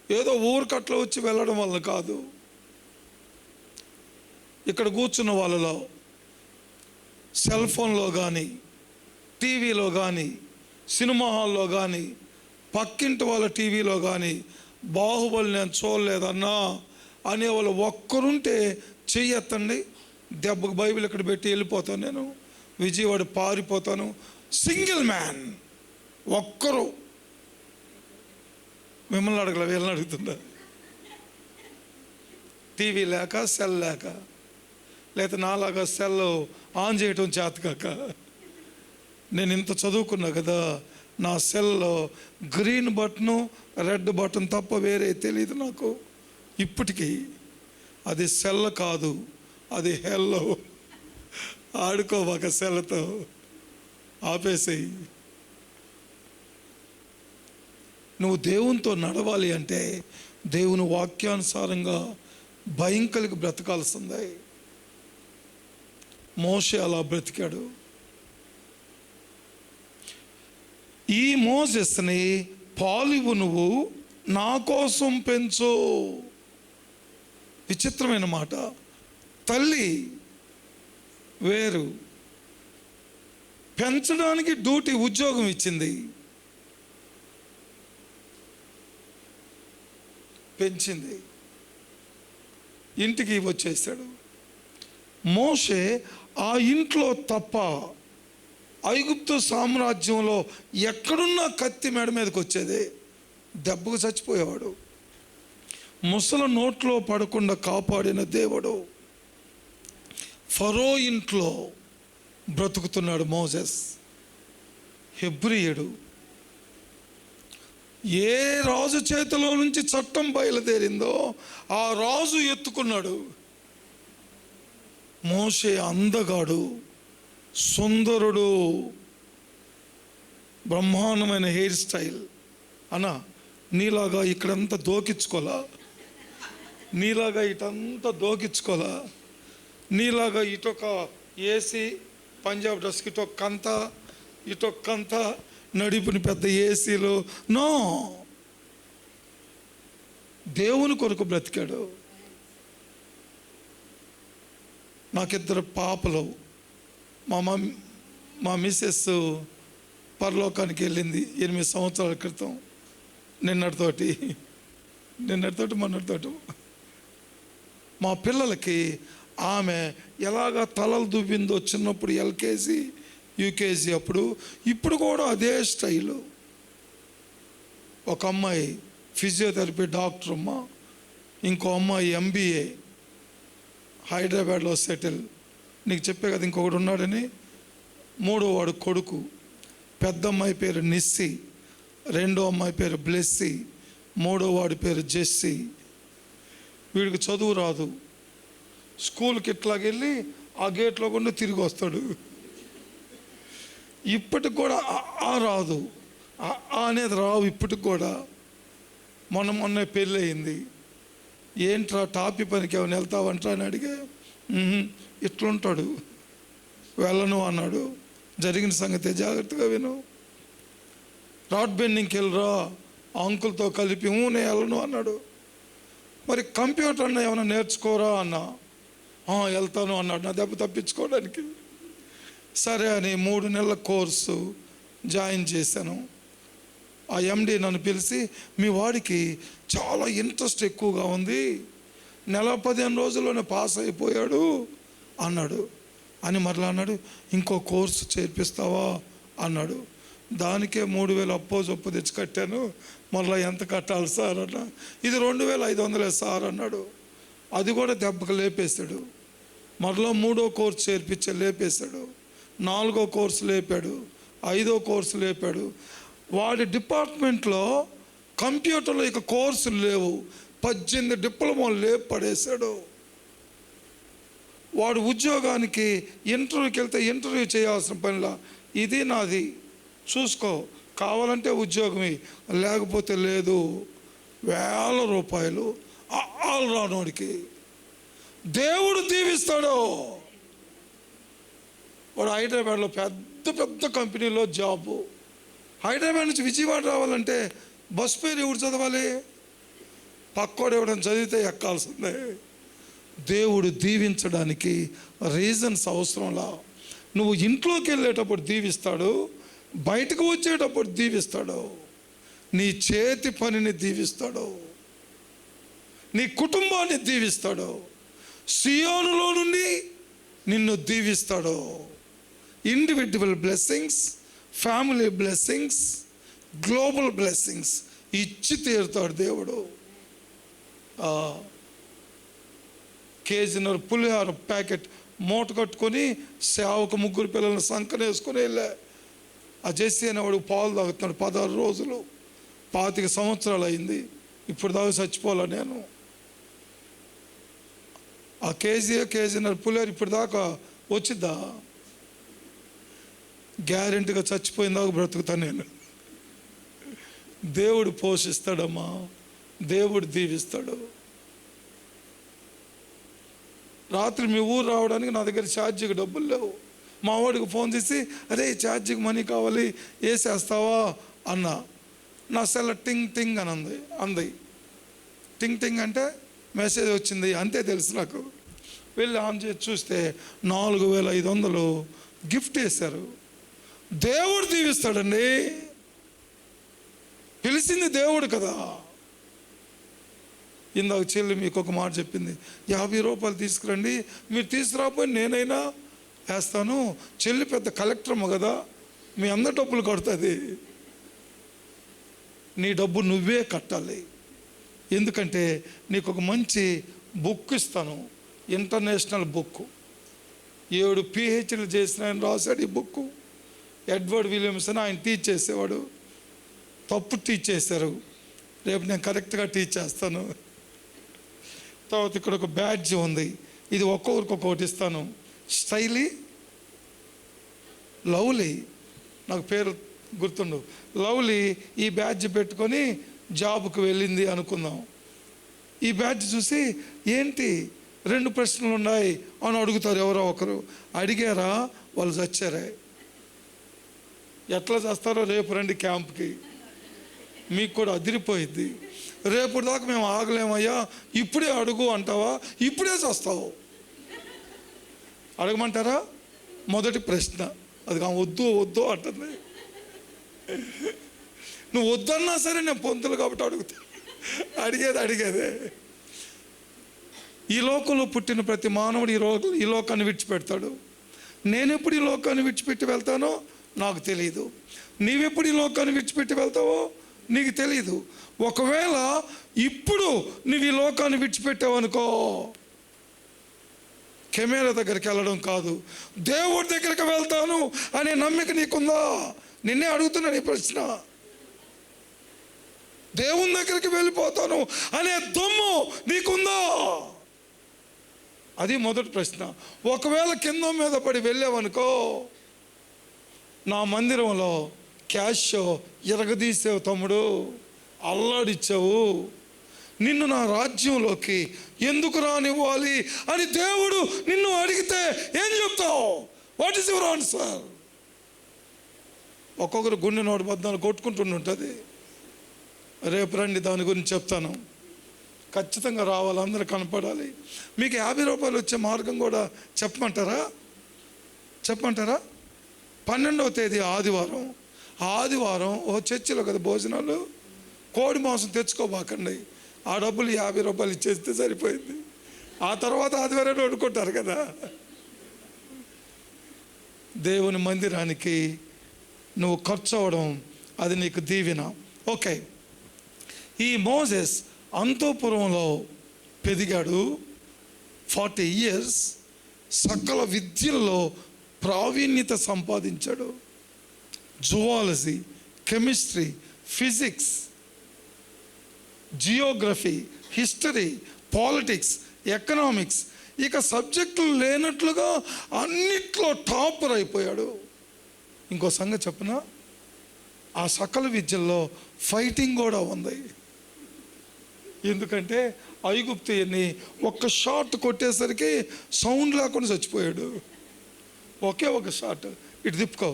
ఏదో ఊరికట్లా వచ్చి వెళ్ళడం వల్ల కాదు. ఇక్కడ కూర్చున్న వాళ్ళలో సెల్ ఫోన్లో కానీ, టీవీలో కానీ, సినిమా హాల్లో కానీ, పక్కింటి వాళ్ళ టీవీలో కానీ బాహుబలి నేను చూడలేదన్నా అనేవాళ్ళు ఒక్కరుంటే చెయ్యెత్తండి. దెబ్బకు బైబిల్ ఇక్కడ పెట్టి వెళ్ళిపోతాను, నేను విజయవాడ పారిపోతాను. సింగిల్ మ్యాన్ ఒక్కరు. మిమ్మల్ని అడగల, వీళ్ళని అడుగుతుందా? టీవీ లేక, సెల్ లేక, లేకపోతే నాలాగా సెల్ ఆన్ చేయటం చేతకాక. నేను ఇంత చదువుకున్నా కదా, నా సెల్లో గ్రీన్ బటను, రెడ్ బటన్ తప్ప వేరే తెలియదు నాకు ఇప్పటికీ. అది సెల్ కాదు, అది హెల్లో. ఆడుకోవాక సెల్తో, ఆపేసేయి. నువ్వు దేవునితో నడవాలి అంటే దేవుని వాక్యానుసారంగా భయం కలిగి బ్రతకాల్సిందే. మోషే అలా బ్రతికాడు. ఈ మోసెస్ని పాలివు నువ్వు నా కోసం పెంచు. విచిత్రమైన మాట, తల్లి వేరు, పెంచడానికి డ్యూటీ ఉద్యోగం ఇచ్చింది, పెంచింది, ఇంటికి వచ్చేసాడు. మోషే ఆ ఇంట్లో తప్ప ఐగుప్తు సామ్రాజ్యంలో ఎక్కడున్నా కత్తి మెడ మీదకి వచ్చేదే, దెబ్బకు చచ్చిపోయేవాడు. ముసలి నోట్లో పడకుండా కాపాడిన దేవుడు ఫరో ఇంట్లో బ్రతుకుతున్నాడు మోసెస్. హెబ్రీయుడు. ఏ రాజు చేతిలో నుంచి చట్టం బయలుదేరిందో ఆ రాజు ఎత్తుకున్నాడు. మోషే అందగాడు, సుందరుడు, బ్రహ్మాండమైన హెయిర్ స్టైల్. అన్నా నీలాగా ఇక్కడంతా దోకించుకోలా, నీలాగా ఇటంతా దోకించుకోలా, నీలాగా ఇటొక ఏసీ పంజాబ్ డ్రెస్కి ఇటొక్కంత, ఇటొక్కంత నడిపిన పెద్ద ఏసీలు. నో, దేవుని కొరకు బ్రతికాడు. నాకిద్దరు పాపలు. మా మిస్సెస్ పరలోకానికి వెళ్ళింది 8 సంవత్సరాల క్రితం. నిన్నటితోటి మొన్నటితోటి. మా పిల్లలకి ఆమె ఎలాగా తలలు దువ్విందో చిన్నప్పుడు, ఎల్కేజీ యూకేజీ అప్పుడు, ఇప్పుడు కూడా అదే స్టైలు. ఒక అమ్మాయి ఫిజియోథెరపీ డాక్టర్ అమ్మ, ఇంకో అమ్మాయి MBA హైదరాబాద్లో సెటిల్. నీకు చెప్పే కదా ఇంకొకటి ఉన్నాడని. 3వ వాడు కొడుకు, పెద్ద అమ్మాయి పేరు నిస్సి, రెండో అమ్మాయి పేరు బ్లెస్సీ, మూడో వాడి పేరు జెస్సీ. వీడికి చదువు రాదు. స్కూల్కి ఇట్లాగెళ్ళి ఆ గేట్లో కూడా తిరిగి వస్తాడు. ఇప్పటికి కూడా ఆ రాదు, అనేది రావు ఇప్పటికి కూడా. మొన్నే పెళ్ళి అయింది. ఏంట్రా టాపీ పనికి ఏమైనా వెళ్తావంట్రా అని అడిగే, ఇట్లుంటాడు, వెళ్ళను అన్నాడు. జరిగిన సంగతి జాగ్రత్తగా విను. రాడ్ బెండింగ్కి వెళ్ళరా అంకుల్తో కలిపి, నేను వెళ్ళను అన్నాడు. మరి కంప్యూటర్ అన్న ఏమైనా నేర్చుకోరా అన్నా, వెళ్తాను అన్నాడు నా దెబ్బ తప్పించుకోవడానికి. సరే అని 3 నెలల కోర్సు జాయిన్ చేశాను. ఆ ఎండి నన్ను పిలిచి, మీ వాడికి చాలా ఇంట్రెస్ట్ ఎక్కువగా ఉంది, నెల 15 రోజుల్లోనే పాస్ అయిపోయాడు అన్నాడు. అని మరలా అన్నాడు, ఇంకో కోర్సు చేర్పిస్తావా అన్నాడు. దానికే 3,000 అప్పు తెచ్చి కట్టాను. మరలా ఎంత కట్టాలి సార్ అన్న. ఇది 2,500 సార్ అన్నాడు. అది కూడా దెబ్బకు లేపేశాడు. మరలా 3వ కోర్సు చేర్పించే లేపేశాడు. 4వ కోర్సు లేపాడు. 5వ కోర్సు లేపాడు. వాడి డిపార్ట్మెంట్లో కంప్యూటర్లో ఇక కోర్సులు లేవు. 18 డిప్లొమాలు లేపు పడేశాడు. వాడు ఉద్యోగానికి ఇంటర్వ్యూకి వెళ్తే ఇంటర్వ్యూ చేయాల్సిన పనిలా, ఇది నాది చూసుకో, కావాలంటే ఉద్యోగమే, లేకపోతే లేదు. 1,000 రూపాయలు ఆల్ రానోడికి దేవుడు దీవిస్తాడు. వాడు హైదరాబాద్లో పెద్ద కంపెనీలో జాబు. హైదరాబాద్ నుంచి విజయవాడ రావాలంటే బస్ పేరు ఎవడు చదవాలి? పక్కోడు ఎవడని చదివితే ఎక్కాల్సిందే. దేవుడు దీవించడానికి రీజన్స్ అవసరంలా. నువ్వు ఇంట్లోకి వెళ్ళేటప్పుడు దీవిస్తాడు, బయటకు వచ్చేటప్పుడు దీవిస్తాడు, నీ చేతి పనిని దీవిస్తాడు, నీ కుటుంబాన్ని దీవిస్తాడు, సియోనులో నుండి నిన్ను దీవిస్తాడు. Individual blessings, family blessings, global blessings ఇచ్చి తీరుతాడు దేవుడు. కేజీన్నర పులిహార ప్యాకెట్ మూట కట్టుకొని సేవకు 3 పిల్లలను సంకనేసుకొని వెళ్ళా. ఆ జెస్సీ అనేవాడు పాలు తాగుతున్నాడు 16 రోజులు, 25 సంవత్సరాలు అయింది. ఇప్పుడు దాకా చచ్చిపోలే నేను. ఆ కేజీన్నర పులిహార ఇప్పుడు దాకా వచ్చిద్దా? గ్యారెంటీగా చచ్చిపోయిన దాకా బ్రతుకుతాను నేను. దేవుడు పోషిస్తాడమ్మా, దేవుడు దీవిస్తాడు. రాత్రి మీ ఊరు రావడానికి నా దగ్గర ఛార్జీకి డబ్బులు లేవు. మా వాడికి ఫోన్ చేసి, అరే ఛార్జీకి మనీ కావాలి, వేసేస్తావా అన్నా. నా సెల్ టింగ్ టింగ్ అని అంది. టింగ్ టింగ్ అంటే మెసేజ్ వచ్చింది అంతే తెలుసు నాకు. వెళ్ళి ఆన్ చేసి చూస్తే 4,500 గిఫ్ట్ వేశారు. దేవుడు దీవిస్తాడండి. పిలిచింది దేవుడు కదా. ఇందాక చెల్లి మీకు ఒక మాట చెప్పింది, 50 రూపాయలు తీసుకురండి, మీరు తీసుకురాకపోయి నేనైనా వేస్తాను. చెల్లి పెద్ద కలెక్టర్మ కదా, మీ అందరి డబ్బులు కడుతుంది. నీ డబ్బు నువ్వే కట్టాలి. ఎందుకంటే నీకు ఒక మంచి బుక్ ఇస్తాను, ఇంటర్నేషనల్ బుక్. 7 PhDలు చేసిన ఆయన రాశాడు ఈ బుక్. ఎడ్వర్డ్ విలియమ్సన్ ఆయన టీచ్ చేసేవాడు. తప్పు టీచ్ చేశారు. రేపు నేను కరెక్ట్గా టీచ్ చేస్తాను. తర్వాత ఇక్కడ ఒక బ్యాడ్జ్ ఉంది, ఇది ఒక్కొక్కరికి ఒక్కొక్కటి ఇస్తాను. స్టైలీ లవ్లీ, నాకు పేరు గుర్తుండు, లవ్లీ ఈ బ్యాడ్జ్ పెట్టుకొని జాబ్కి వెళ్ళింది అనుకుందాం. ఈ బ్యాడ్జ్ చూసి ఏంటి 2 ప్రశ్నలు ఉన్నాయి అని అడుగుతారు ఎవరో ఒకరు. అడిగారా? వాళ్ళు చచ్చారే. ఎట్లా చేస్తారో రేపు రండి క్యాంప్కి, మీకు కూడా అదిరిపోయింది. రేపు దాకా మేము ఆగలేమయ్యా, ఇప్పుడే అడుగు అంటావా? ఇప్పుడే చేస్తావు. అడగమంటారా? మొదటి ప్రశ్న అది వద్దు అంటుంది. నువ్వు వద్దన్నా సరే నేను పొందులు కాబట్టి అడుగుతా. అడిగేదే. ఈ లోకంలో పుట్టిన ప్రతి మానవుడు ఈ లోకాన్ని విడిచిపెడతాడు. నేనెప్పుడు ఈ లోకాన్ని విడిచిపెట్టి వెళ్తానో నాకు తెలియదు. నీవెప్పుడు ఈ లోకాన్ని విడిచిపెట్టి వెళ్తావో నీకు తెలియదు. ఒకవేళ ఇప్పుడు నువ్వు ఈ లోకాన్ని విడిచిపెట్టావనుకో, కెమెరా దగ్గరికి వెళ్ళడం కాదు, దేవుడి దగ్గరికి వెళ్తాను అనే నమ్మిక నీకుందా? నిన్నే అడుగుతున్నాను ఈ ప్రశ్న. దేవుని దగ్గరికి వెళ్ళిపోతాను అనే దమ్ము నీకుందా? అది మొదటి ప్రశ్న. ఒకవేళ కింద మీద పడి వెళ్ళావనుకో, నా మందిరంలో క్యాష్ ఇరగదీసావు తమ్ముడు, అల్లాడిచ్చావు, నిన్ను నా రాజ్యంలోకి ఎందుకు రానివ్వాలి అని దేవుడు నిన్ను అడిగితే ఏం చెప్తావు? What is your answer? ఒక్కొక్కరు గుండె నోటి బద్దాలు కొట్టుకుంటుంటుంది. రేపు రండి, దాని గురించి చెప్తాను. ఖచ్చితంగా రావాలి, అందరూ కనపడాలి. మీకు 50 రూపాయలు వచ్చే మార్గం కూడా చెప్పమంటారా? 12వ తేదీ ఆదివారం చర్చిలో కదా భోజనాలు. కోడి మాంసం తెచ్చుకోబాకండి, ఆ డబ్బులు 50 రూపాయలు ఇచ్చేస్తే సరిపోయింది. ఆ తర్వాత ఆదివారం వండుకుంటారు కదా. దేవుని మందిరానికి నువ్వు ఖర్చు అవ్వడం అది నీకు దీవెన. ఓకే, ఈ మోసెస్ అంతఃపురంలో పెరిగాడు. 40 years సకల విద్యల్లో ప్రావీణ్యత సంపాదించాడు. Zoology, chemistry, physics, Geography, history, politics, economics, ఇక సబ్జెక్టులు లేనట్లుగా అన్నిట్లో టాపర్ అయిపోయాడు. ఇంకో సంగతి చెప్పనా, ఆ సకల విద్యల్లో ఫైటింగ్ కూడా ఉంది. ఎందుకంటే ఐగుప్తుని ఒక్క షాట్ కొట్టేసరికి సౌండ్ లేకుండా చచ్చిపోయాడు. ఒకే ఒక షాట్, ఇటు తిప్పుకో,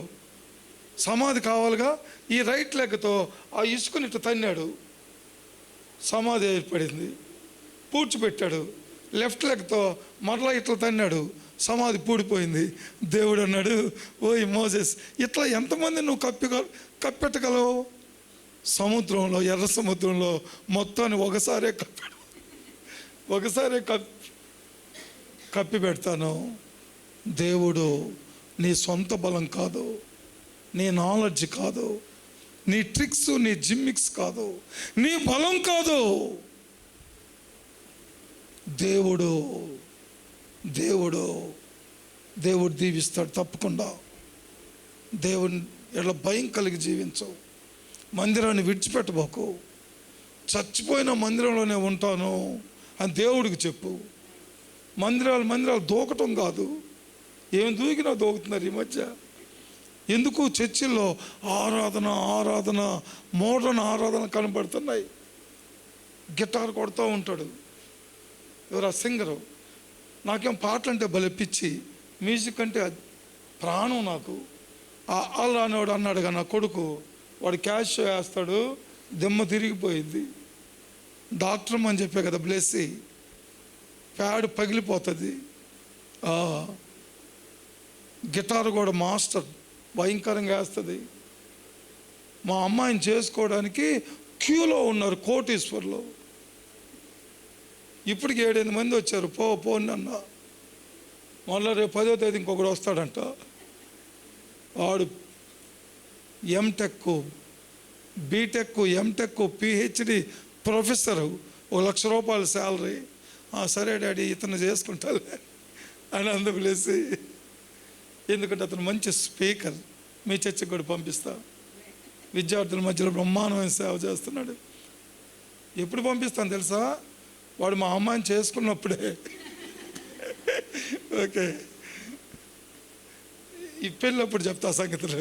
సమాధి కావాలిగా, ఈ రైట్ లెగ్తో ఆ ఇసుకుని ఇటు తన్నాడు, సమాధి ఏర్పడింది. పూడ్చిపెట్టాడు, లెఫ్ట్ లెగ్తో మరలా ఇట్లా తన్నాడు, సమాధి పూడిపోయింది. దేవుడు అన్నాడు, ఓయ్ మోసెస్, ఇట్లా ఎంతమంది నువ్వు కప్పెట్టగలవు? సముద్రంలో, ఎర్ర సముద్రంలో మొత్తాన్ని ఒకసారే కప్పి పెడతాను. దేవుడు నీ సొంత బలం కాదు, నీ నాలెడ్జ్ కాదు, నీ ట్రిక్స్, నీ జిమ్మిక్స్ కాదు, నీ బలం కాదు. దేవుడు దీవిస్తాడు తప్పకుండా. దేవుని ఎట్లా భయం కలిగి జీవించవు. మందిరాన్ని విడిచిపెట్టబోకు. చచ్చిపోయిన మందిరంలోనే ఉంటాను అని దేవుడికి చెప్పు. మందిరాలు దూకటం కాదు. ఏం దూకినా దూకుతున్నారు ఈ మధ్య. ఎందుకు? చర్చిల్లో ఆరాధన మోడర్న్ ఆరాధన కనబడుతున్నాయి. గిటార్ కొడుతూ ఉంటాడు ఎవరు ఆ సింగరు. నాకేం పాటలు అంటే బలెప్పించి, మ్యూజిక్ అంటే ప్రాణం నాకు. అలా అనేవాడు అన్నాడుగా నా కొడుకు, వాడు క్యాష్ వేస్తాడు, దెమ్మ తిరిగిపోయింది. డాక్టర్ అని చెప్పే కదా బ్లెస్సి, ప్యాడ్ పగిలిపోతుంది. గిటార్ కూడా మాస్టర్ భయంకరంగా వేస్తుంది. మా అమ్మాయిని చేసుకోవడానికి క్యూలో ఉన్నారు కోటీశ్వర్లో. ఇప్పటికి 7-8 మంది వచ్చారు. పోండి అన్న. మళ్ళీ రేపు 10వ తేదీ ఇంకొకడు వస్తాడంట. వాడు MTech, BTech, MTech, PhD professor, 1 lakh రూపాయల శాలరీ. సరే డాడీ, ఇతను చేసుకుంటాలే అని అందుకులేసి. ఎందుకంటే అతను మంచి స్పీకర్. మీ చర్చకు కూడా పంపిస్తా. విద్యార్థుల మధ్యలో బ్రహ్మాండమైన సేవ చేస్తున్నాడు. ఎప్పుడు పంపిస్తాను తెలుసా? వాడు మా అమ్మాయిని చేసుకున్నప్పుడే. ఓకే, ఈ పెళ్ళప్పుడు చెప్తా సంగతులు.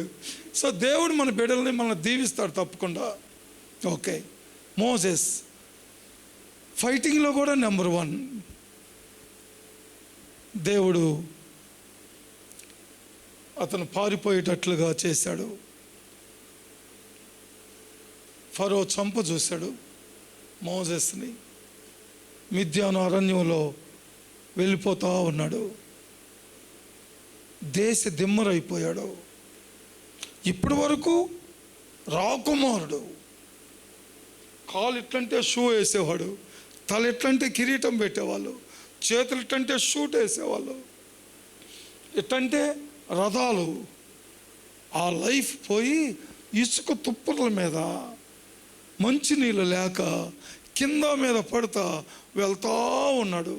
సో దేవుడు మన బిడ్డల్ని మనల్ని దీవిస్తాడు తప్పకుండా. ఓకే, మోసెస్ ఫైటింగ్లో కూడా నెంబర్ 1. దేవుడు అతను పారిపోయేటట్లుగా చేశాడు. ఫరో చంప చూశాడు మోసెస్ని. మిద్యాను అరణ్యంలో వెళ్ళిపోతూ ఉన్నాడు. దేశ దిమ్మరైపోయాడు. ఇప్పటి వరకు రాకుమారుడు. కాలు ఎట్లంటే షూ వేసేవాడు, తల ఎట్లంటే కిరీటం పెట్టేవాళ్ళు, చేతులు ఎట్లంటే షూట్ వేసేవాళ్ళు, ఎట్లంటే రథాలు. ఆ లైఫ్ పోయి ఇసుక తుప్పల మీద మంచినీళ్ళు లేక కింద మీద పడుతా వెళ్తా ఉన్నాడు.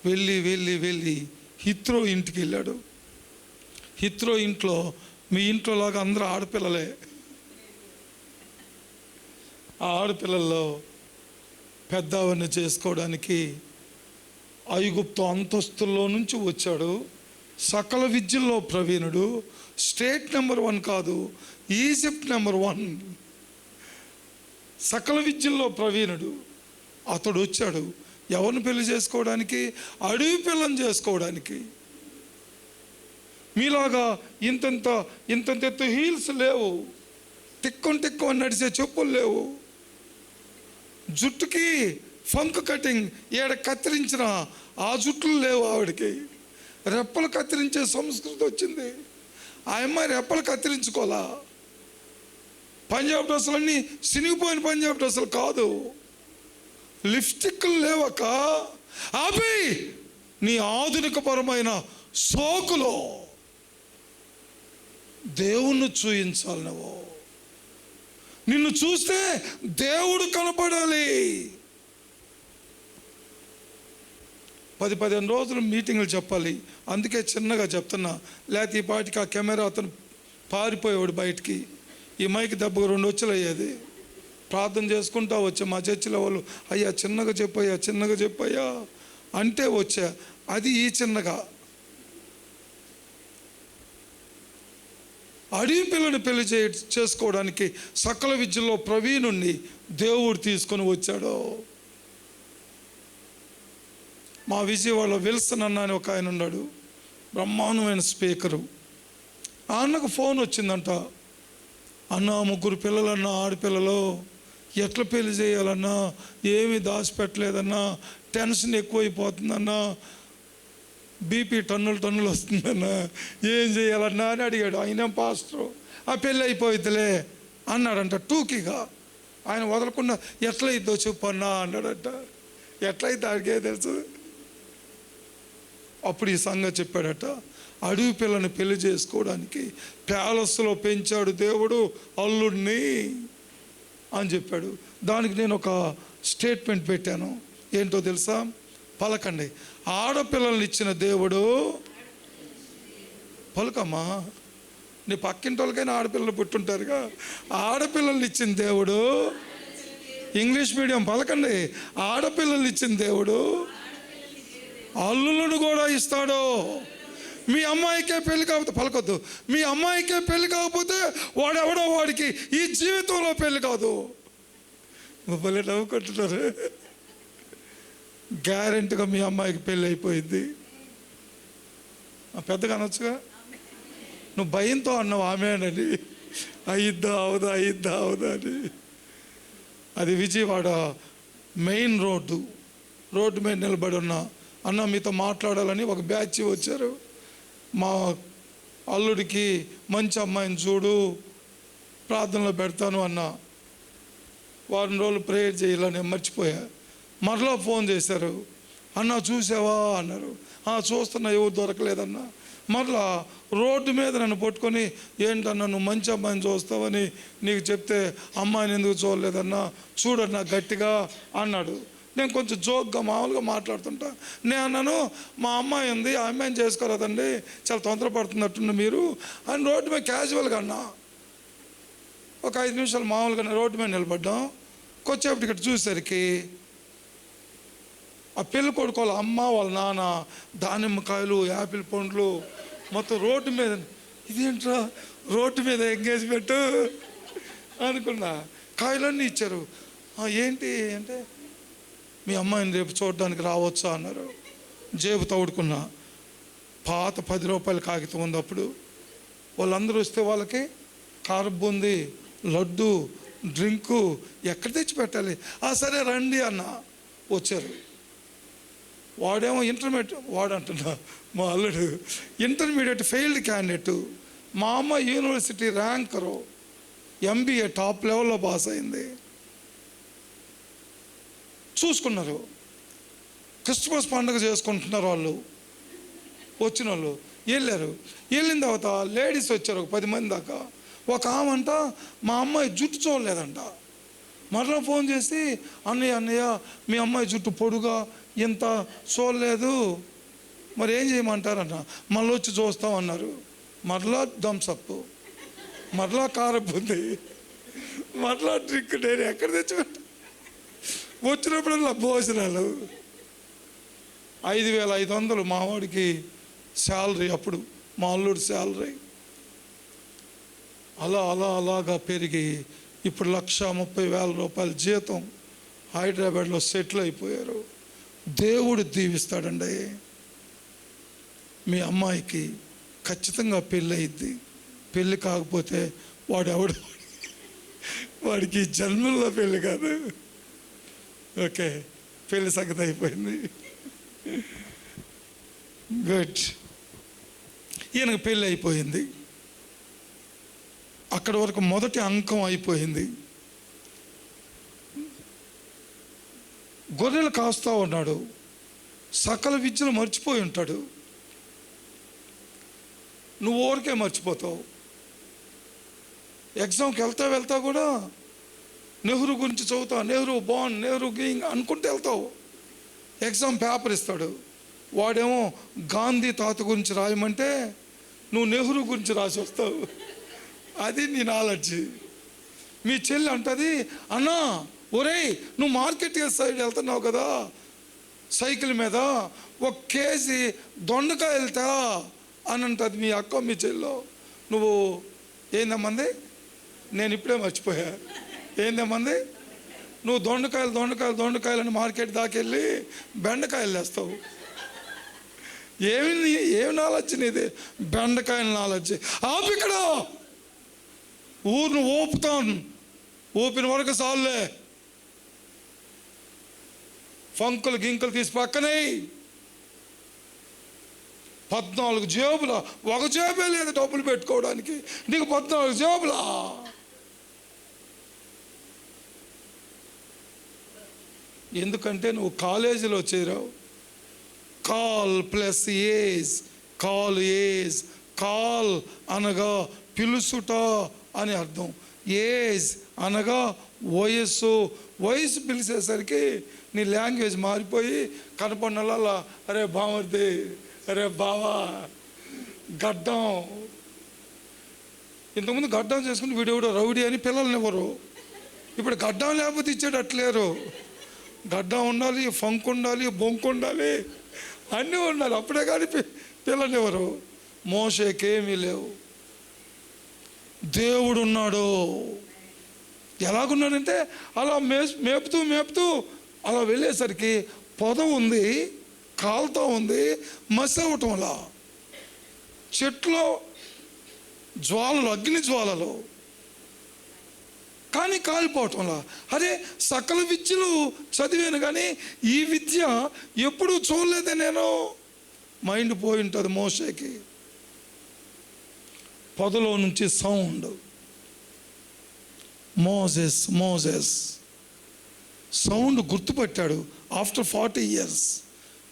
వెళ్ళి హిత్రో ఇంటికి వెళ్ళాడు. హిత్రో ఇంట్లో, మీ ఇంట్లో లాగా అందరూ ఆడపిల్లలే. ఆ ఆడపిల్లల్లో పెద్దవాడిని చేసుకోవడానికి ఐగుప్తు అంతస్తుల్లో నుంచి వచ్చాడు. సకల విద్యల్లో ప్రవీణుడు. స్టేట్ నెంబర్ 1 కాదు, ఈజిప్ట్ నెంబర్ 1. సకల విద్యల్లో ప్రవీణుడు అతడు వచ్చాడు. ఎవరిని పెళ్లి చేసుకోవడానికి? అడవి పిల్లని చేసుకోవడానికి. మీలాగా ఇంతంత ఎత్తు హీల్స్ లేవు, తిక్కు నడిచే చెప్పులు లేవు, జుట్టుకి ఫంక్ కటింగ్ ఏడ కత్తిరించిన ఆ జుట్లు లేవు. ఆవిడకి రెప్పలు కత్తిరించే సంస్కృతి వచ్చింది. ఆ అమ్మాయి రెప్పలు కత్తిరించుకోలా. పంజాబ్ డ్రెస్సులన్నీ సినిగిపోయిన పంజాబ్ డ్రెస్సులు కాదు, లిప్స్టిక్లు లేవక అవి నీ ఆధునికపరమైన సోకులో దేవుణ్ణి చూయించాలి. నువ్వు నిన్ను చూస్తే దేవుడు కనపడాలి. 10-15 రోజులు మీటింగులు చెప్పాలి. అందుకే చిన్నగా చెప్తున్నా, లేకపోతే ఈ పాటికి ఆ కెమెరా అతను పారిపోయేవాడు బయటికి. ఈ మైక్ దెబ్బకు 2 వచ్చలు అయ్యేది. ప్రార్థన చేసుకుంటా వచ్చా. మా చర్చిలో వాళ్ళు అయ్యా చిన్నగా చెప్పయ్యా అంటే వచ్చా. అది ఈ చిన్నగా. అడవి పిల్లని పెళ్లి చేసుకోవడానికి సకల విద్యలో ప్రవీణుణ్ణి దేవుడు తీసుకొని వచ్చాడు. మా విజయవాడలో విల్సన్ అన్న అని ఒక ఆయన ఉన్నాడు, బ్రహ్మాండమైన స్పీకరు. ఆ అన్నకు ఫోన్ వచ్చిందంట. అన్న 3 పిల్లలన్నా, ఆడపిల్లలు, ఎట్లా పెళ్లి చేయాలన్నా, ఏమీ దాచిపెట్టలేదన్నా, టెన్షన్ ఎక్కువైపోతుందన్నా, బీపీ టన్నులు వస్తుందన్నా, ఏం చేయాలన్నా అని అడిగాడు. ఆయన పాస్టర్. ఆ పెళ్ళి అయిపోయిద్దిలే అన్నాడంట టూకీగా. ఆయన వదలకుండా ఎట్లయిద్దో చెప్పన్నా అన్నాడంట. ఎట్లయితే ఆడికే తెలుసు. అప్పుడు ఈ సంగతి చెప్పాడట. అడవి పిల్లని పెళ్లి చేసుకోవడానికి ప్యాలెస్లో పెంచాడు దేవుడు అల్లుడిని అని చెప్పాడు. దానికి నేను ఒక స్టేట్మెంట్ పెట్టాను. ఏంటో తెలుసా? పలకండి. ఆడపిల్లల్ని ఇచ్చిన దేవుడు, పలుకమ్మా, నీ పక్కింటి వాళ్ళకైనా ఆడపిల్లలు పుట్టుంటారుగా. ఆడపిల్లల్ని ఇచ్చిన దేవుడు, ఇంగ్లీష్ మీడియం పలకండి. ఆడపిల్లల్ని ఇచ్చిన దేవుడు అల్లులను కూడా ఇస్తాడు. మీ అమ్మాయికే పెళ్లి కాకపోతే, పలకొద్దు, మీ అమ్మాయికే పెళ్లి కాకపోతే వాడెవడో వాడికి ఈ జీవితంలో పెళ్లి కాదు. భలే నవ్వుకుంటున్నారు. గ్యారెంటీగా మీ అమ్మాయికి పెళ్ళి అయిపోయింది. పెద్దగా అనొచ్చుగా. నువ్వు భయంతో అన్నావు ఆమెనని. అయిద్దా అవుదా అని. అది విజయవాడ మెయిన్ రోడ్డు మీద నిలబడి ఉన్నా. అన్న మీతో మాట్లాడాలని ఒక బ్యాచ్ వచ్చారు. మా అల్లుడికి మంచి అమ్మాయిని చూడు, ప్రార్థనలో పెడతాను అన్న. వారం రోజులు ప్రేయర్ చేయాలని మర్చిపోయా. మరలా ఫోన్ చేశారు. అన్న చూసావా అన్నారు. చూస్తున్నా, ఎవరు దొరకలేదన్నా. మరలా రోడ్డు మీద నన్ను పట్టుకొని, ఏంటన్నా నువ్వు మంచి అమ్మాయిని చూస్తావని నీకు చెప్తే అమ్మాయిని ఎందుకు చూడలేదన్నా, చూడన్నా గట్టిగా అన్నాడు. నేను కొంచెం జోక్గా మామూలుగా మాట్లాడుతుంటా. నేను అన్నాను, మా అమ్మాయి ఉంది, ఆ అమ్మాయిని చేసుకోరాదండి, చాలా తొందరపడుతున్నట్టుండి మీరు అని రోడ్డు మీద క్యాజువల్గా అన్నా. ఒక 5 నిమిషాలు మామూలుగా రోడ్డు మీద నిలబడ్డాం. కొచ్చేపటికి ఇక్కడ చూసేసరికి ఆ పెళ్ళి కొడుకు వాళ్ళ అమ్మ వాళ్ళ నాన్న దానిమ్మకాయలు, యాపిల్ పండ్లు మొత్తం రోడ్డు మీద. ఇదేంట్రా రోడ్డు మీద ఎంగేజ్మెంట్ అనుకున్నా. కాయలన్నీ ఇచ్చారు. ఏంటి అంటే, మీ అమ్మాయిని రేపు చూడడానికి రావచ్చా అన్నారు. జేబు తవుడుకున్నా. పాత 10 రూపాయల కాగితం ఉంది. అప్పుడు వాళ్ళందరూ వస్తే వాళ్ళకి కారం బూంది, లడ్డు, డ్రింకు ఎక్కడ తెచ్చి పెట్టాలి. సరే రండి అన్న. వచ్చారు. వాడేమో వాడంటున్నా మా అల్లుడు ఇంటర్మీడియట్ ఫెయిల్డ్ క్యాండిడేటు. మా అమ్మ యూనివర్సిటీ ర్యాంకరు, MBA టాప్ లెవెల్లో పాస్ అయింది. చూసుకున్నారు. క్రిస్మస్ పండుగ చేసుకుంటున్నారు వాళ్ళు. వచ్చిన వాళ్ళు వెళ్ళారు. వెళ్ళిన తర్వాత లేడీస్ వచ్చారు, ఒక 10 మంది దాకా. ఒక ఆమంట మా అమ్మాయి జుట్టు చూడలేదంట. మరలా ఫోన్ చేసి, అన్నయ్య మీ అమ్మాయి జుట్టు పొడుగా ఇంత చూడలేదు, మరి ఏం చేయమంటారన్న. మళ్ళీ వచ్చి చూస్తామన్నారు. మరలా థమ్సప్, మరలా కారబుంది, మరలా డ్రింక్ నేను ఎక్కడ తెచ్చిపెట్ట, వచ్చినప్పుడల్లా భోజనాలు. 5,500 మా వాడికి శాలరీ, అప్పుడు మా అల్లుడు శాలరీ. అలాగా పెరిగి ఇప్పుడు 1,30,000 రూపాయల జీతం, హైదరాబాద్లో సెటిల్ అయిపోయారు. దేవుడు దీవిస్తాడండి. మీ అమ్మాయికి ఖచ్చితంగా పెళ్ళి అయింది. పెళ్ళి కాకపోతే వాడికి జన్మల్లో పెళ్ళి కాదు. ఓకే, పెళ్ళి సంగతి అయిపోయింది. గుడ్. ఈయనకు పెళ్ళి అయిపోయింది. అక్కడి వరకు మొదటి అంకం అయిపోయింది. గొర్రెలు కాస్తూ ఉన్నాడు. సకల విద్యలు మర్చిపోయి ఉంటాడు. నువ్వు ఊరికే మర్చిపోతావు. ఎగ్జామ్కి వెళ్తా కూడా నెహ్రూ గురించి చదువుతావు, నెహ్రూ బాండ్, నెహ్రూ గింగ్ అనుకుంటూ వెళ్తావు. ఎగ్జామ్ పేపర్ ఇస్తాడు, వాడేమో గాంధీ తాత గురించి రాయమంటే నువ్వు నెహ్రూ గురించి రాసి వస్తావు. అది నీ నాలెడ్జ్. మీ చెల్లి అంటది, అన్నా ఒరేయ్ నువ్వు మార్కెట్ సైడ్ వెళ్తున్నావు కదా సైకిల్ మీద, 1 కేజీ దొండకాయ వెళ్తా అని అంటుంది మీ అక్క, మీ చెల్లో. నువ్వు ఏందమ్మంది? నేను ఇప్పుడే మర్చిపోయా. ఏందమ్మంది? నువ్వు దొండకాయలని మార్కెట్ దాకెళ్ళి బెండకాయలు వేస్తావు. ఏమి నాలెడ్జ్ నీది? బెండకాయల నాలెడ్జ్. ఇక్కడ ఊరును ఊపుతాను, ఊపిన వరకు సాల్లే. ఫంకులు గింకులు తీసి పక్కనే 14 జేబులా, ఒక జేబే లేదు డబ్బులు పెట్టుకోవడానికి, నీకు 14 జేబులా. ఎందుకంటే నువ్వు కాలేజీలో చేరావు. కాల్ ప్లస్ ఏజ్, కాల్ అనగా పిలుసుట అని అర్థం. ఏజ్ అనగా వయస్సు పిలిచేసరికి నీ లాంగ్వేజ్ మారిపోయి కనపడినలా అరే బామర్ది, అరే బావా, గడ్డం. ఇంతకుముందు గడ్డం చేసుకుని వీడెవడో రౌడీ అని పిల్లల్ని ఎవరు. ఇప్పుడు గడ్డం లేకపోతే ఇచ్చేటట్లేరు. గడ్డం ఉండాలి, ఫంక్ ఉండాలి, బొంకు ఉండాలి, అన్నీ ఉండాలి, అప్పుడే కానీ పిల్లల్ని ఎవరు. మోషేకేమీ లేవు. దేవుడు ఉన్నాడు. ఎలాగున్నాడంటే అలా మేపుతూ అలా వెళ్ళేసరికి పొద ఉంది, కాలుతో ఉంది, మసి అవటంలా, చెట్లో జ్వాలలు, అగ్ని జ్వాలలు, కానీ కాలిపోవటంలా. అరే సకల విద్యలు చదివాను కానీ ఈ విద్య ఎప్పుడూ చూడలేదే నేను. మైండ్ పోయి ఉంటుంది మోషేకి. పొదలో నుంచి సౌండ్, మోజెస్ సౌండ్ గుర్తుపట్టాడు. ఆఫ్టర్ 40 years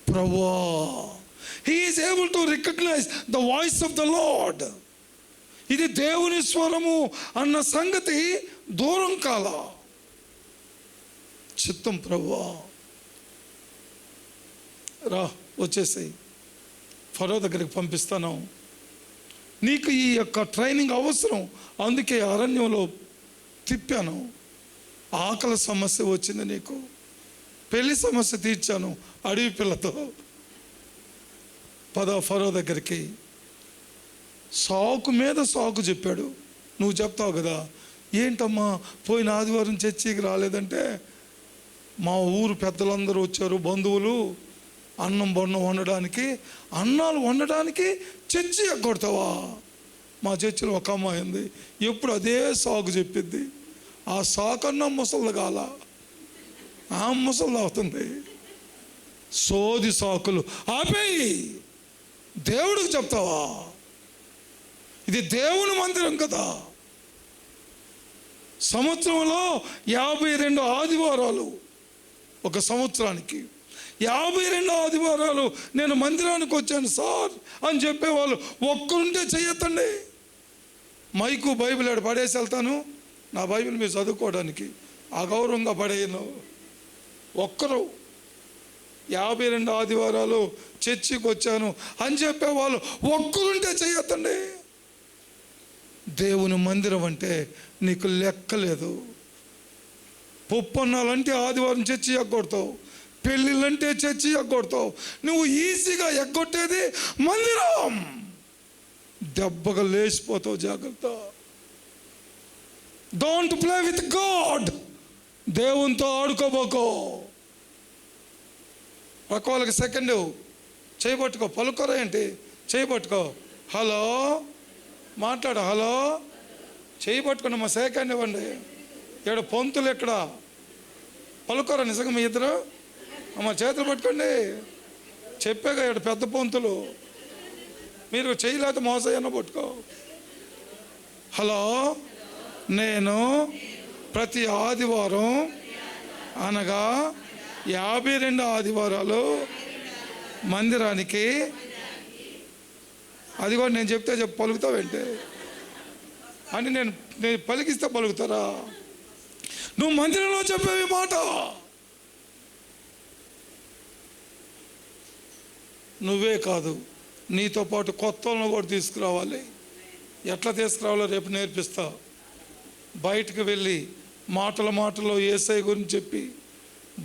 ప్రభువా, he is able to recognize the voice of the lord. ఇది దేవుని స్వరము అన్న సంగతి దూరం కాల. చిత్తం ప్రభువా, రా వచ్చేసాయి, ఫరో దగ్గరికి పంపిస్తాను, నీకు ఈ యొక్క ట్రైనింగ్ అవసరం, అందుకే అరణ్యంలో తిప్పాను. ఆకలి సమస్య వచ్చింది నీకు, పెళ్లి సమస్య తీర్చాను అడవి పిల్లతో. ఫరో దగ్గరికి సాకు మీద సాకు చెప్పాడు. నువ్వు చెప్తావు కదా, ఏంటమ్మా పోయిన ఆదివారం చర్చికి రాలేదంటే మా ఊరు పెద్దలందరూ వచ్చారు, బంధువులు, అన్నం వండడానికి, అన్నాలు వండడానికి చర్చి ఎగ్గొడతావా? మా చర్చిలో ఒక అమ్మాయి ఉంది, ఎప్పుడు అదే సాకు చెప్పిద్ది. ఆ సాకన్నా ముసలి కాల, ఆ ముసలి అవుతుంది. సోది సాకులు ఆపేయి. దేవుడికి చెప్తావా? ఇది దేవుని మందిరం కదా. సంవత్సరంలో 52 ఆదివారాలు, ఒక సంవత్సరానికి 52 ఆదివారాలు నేను మందిరానికి వచ్చాను సార్ అని చెప్పేవాళ్ళు ఒక్కరుంటే చెయ్యొద్దండి. మైకు బైబిల్ ఆడ పడేసి వెళ్తాను, నా బైబిల్ మీరు చదువుకోవడానికి అగౌరవంగా పడేయను. ఒక్కరు 52 ఆదివారాలు చర్చికి వచ్చాను అని చెప్పేవాళ్ళు ఒక్కరుంటే చెయ్యొద్దండి. దేవుని మందిరం అంటే నీకు లెక్కలేదు. పప్పు అన్నాలంటే ఆదివారం చర్చి ఎగ్గొడతావు, పెళ్ళిళ్ళంటే చర్చి ఎగ్గొడతావు. నువ్వు ఈజీగా ఎగ్గొట్టేది మందిరం. దెబ్బగా లేచిపోతావు, జాగ్రత్త. Don't play with God. దేవునితో ఆడుకోబోకో. పక్క వాళ్ళకి సెకండ్ చేయబట్టుకో, పలుకోరా ఏంటి, చేయబట్టుకో. హలో మాట్లాడు, హలో చేయబట్టుకున్నా మా సెకండ్ ఇవ్వండి. ఇక్కడ పొంతులు ఎక్కడ పలుకోరా నిజంగా మీ ఇద్దరు? అమ్మ చేతులు పట్టుకోండి. చెప్పాగా ఇక్కడ పెద్ద పొంతులు. మీరు చేయలేక మోసయ్యన్న పట్టుకో. హలో, నేను ప్రతి ఆదివారం అనగా 52 ఆదివారాలు మందిరానికి, అది కూడా నేను చెప్తే పలుకుతావేంటి అని నేను పలికిస్తే పలుకుతారా? నువ్వు మందిరంలో చెప్పేవి మాట. నువ్వే కాదు, నీతో పాటు కొత్త వాళ్ళను కూడా తీసుకురావాలి. ఎట్లా తీసుకురావాలో రేపు నేర్పిస్తా. బయటకు వెళ్ళి మాటల్లో యేసయ్య గురించి చెప్పి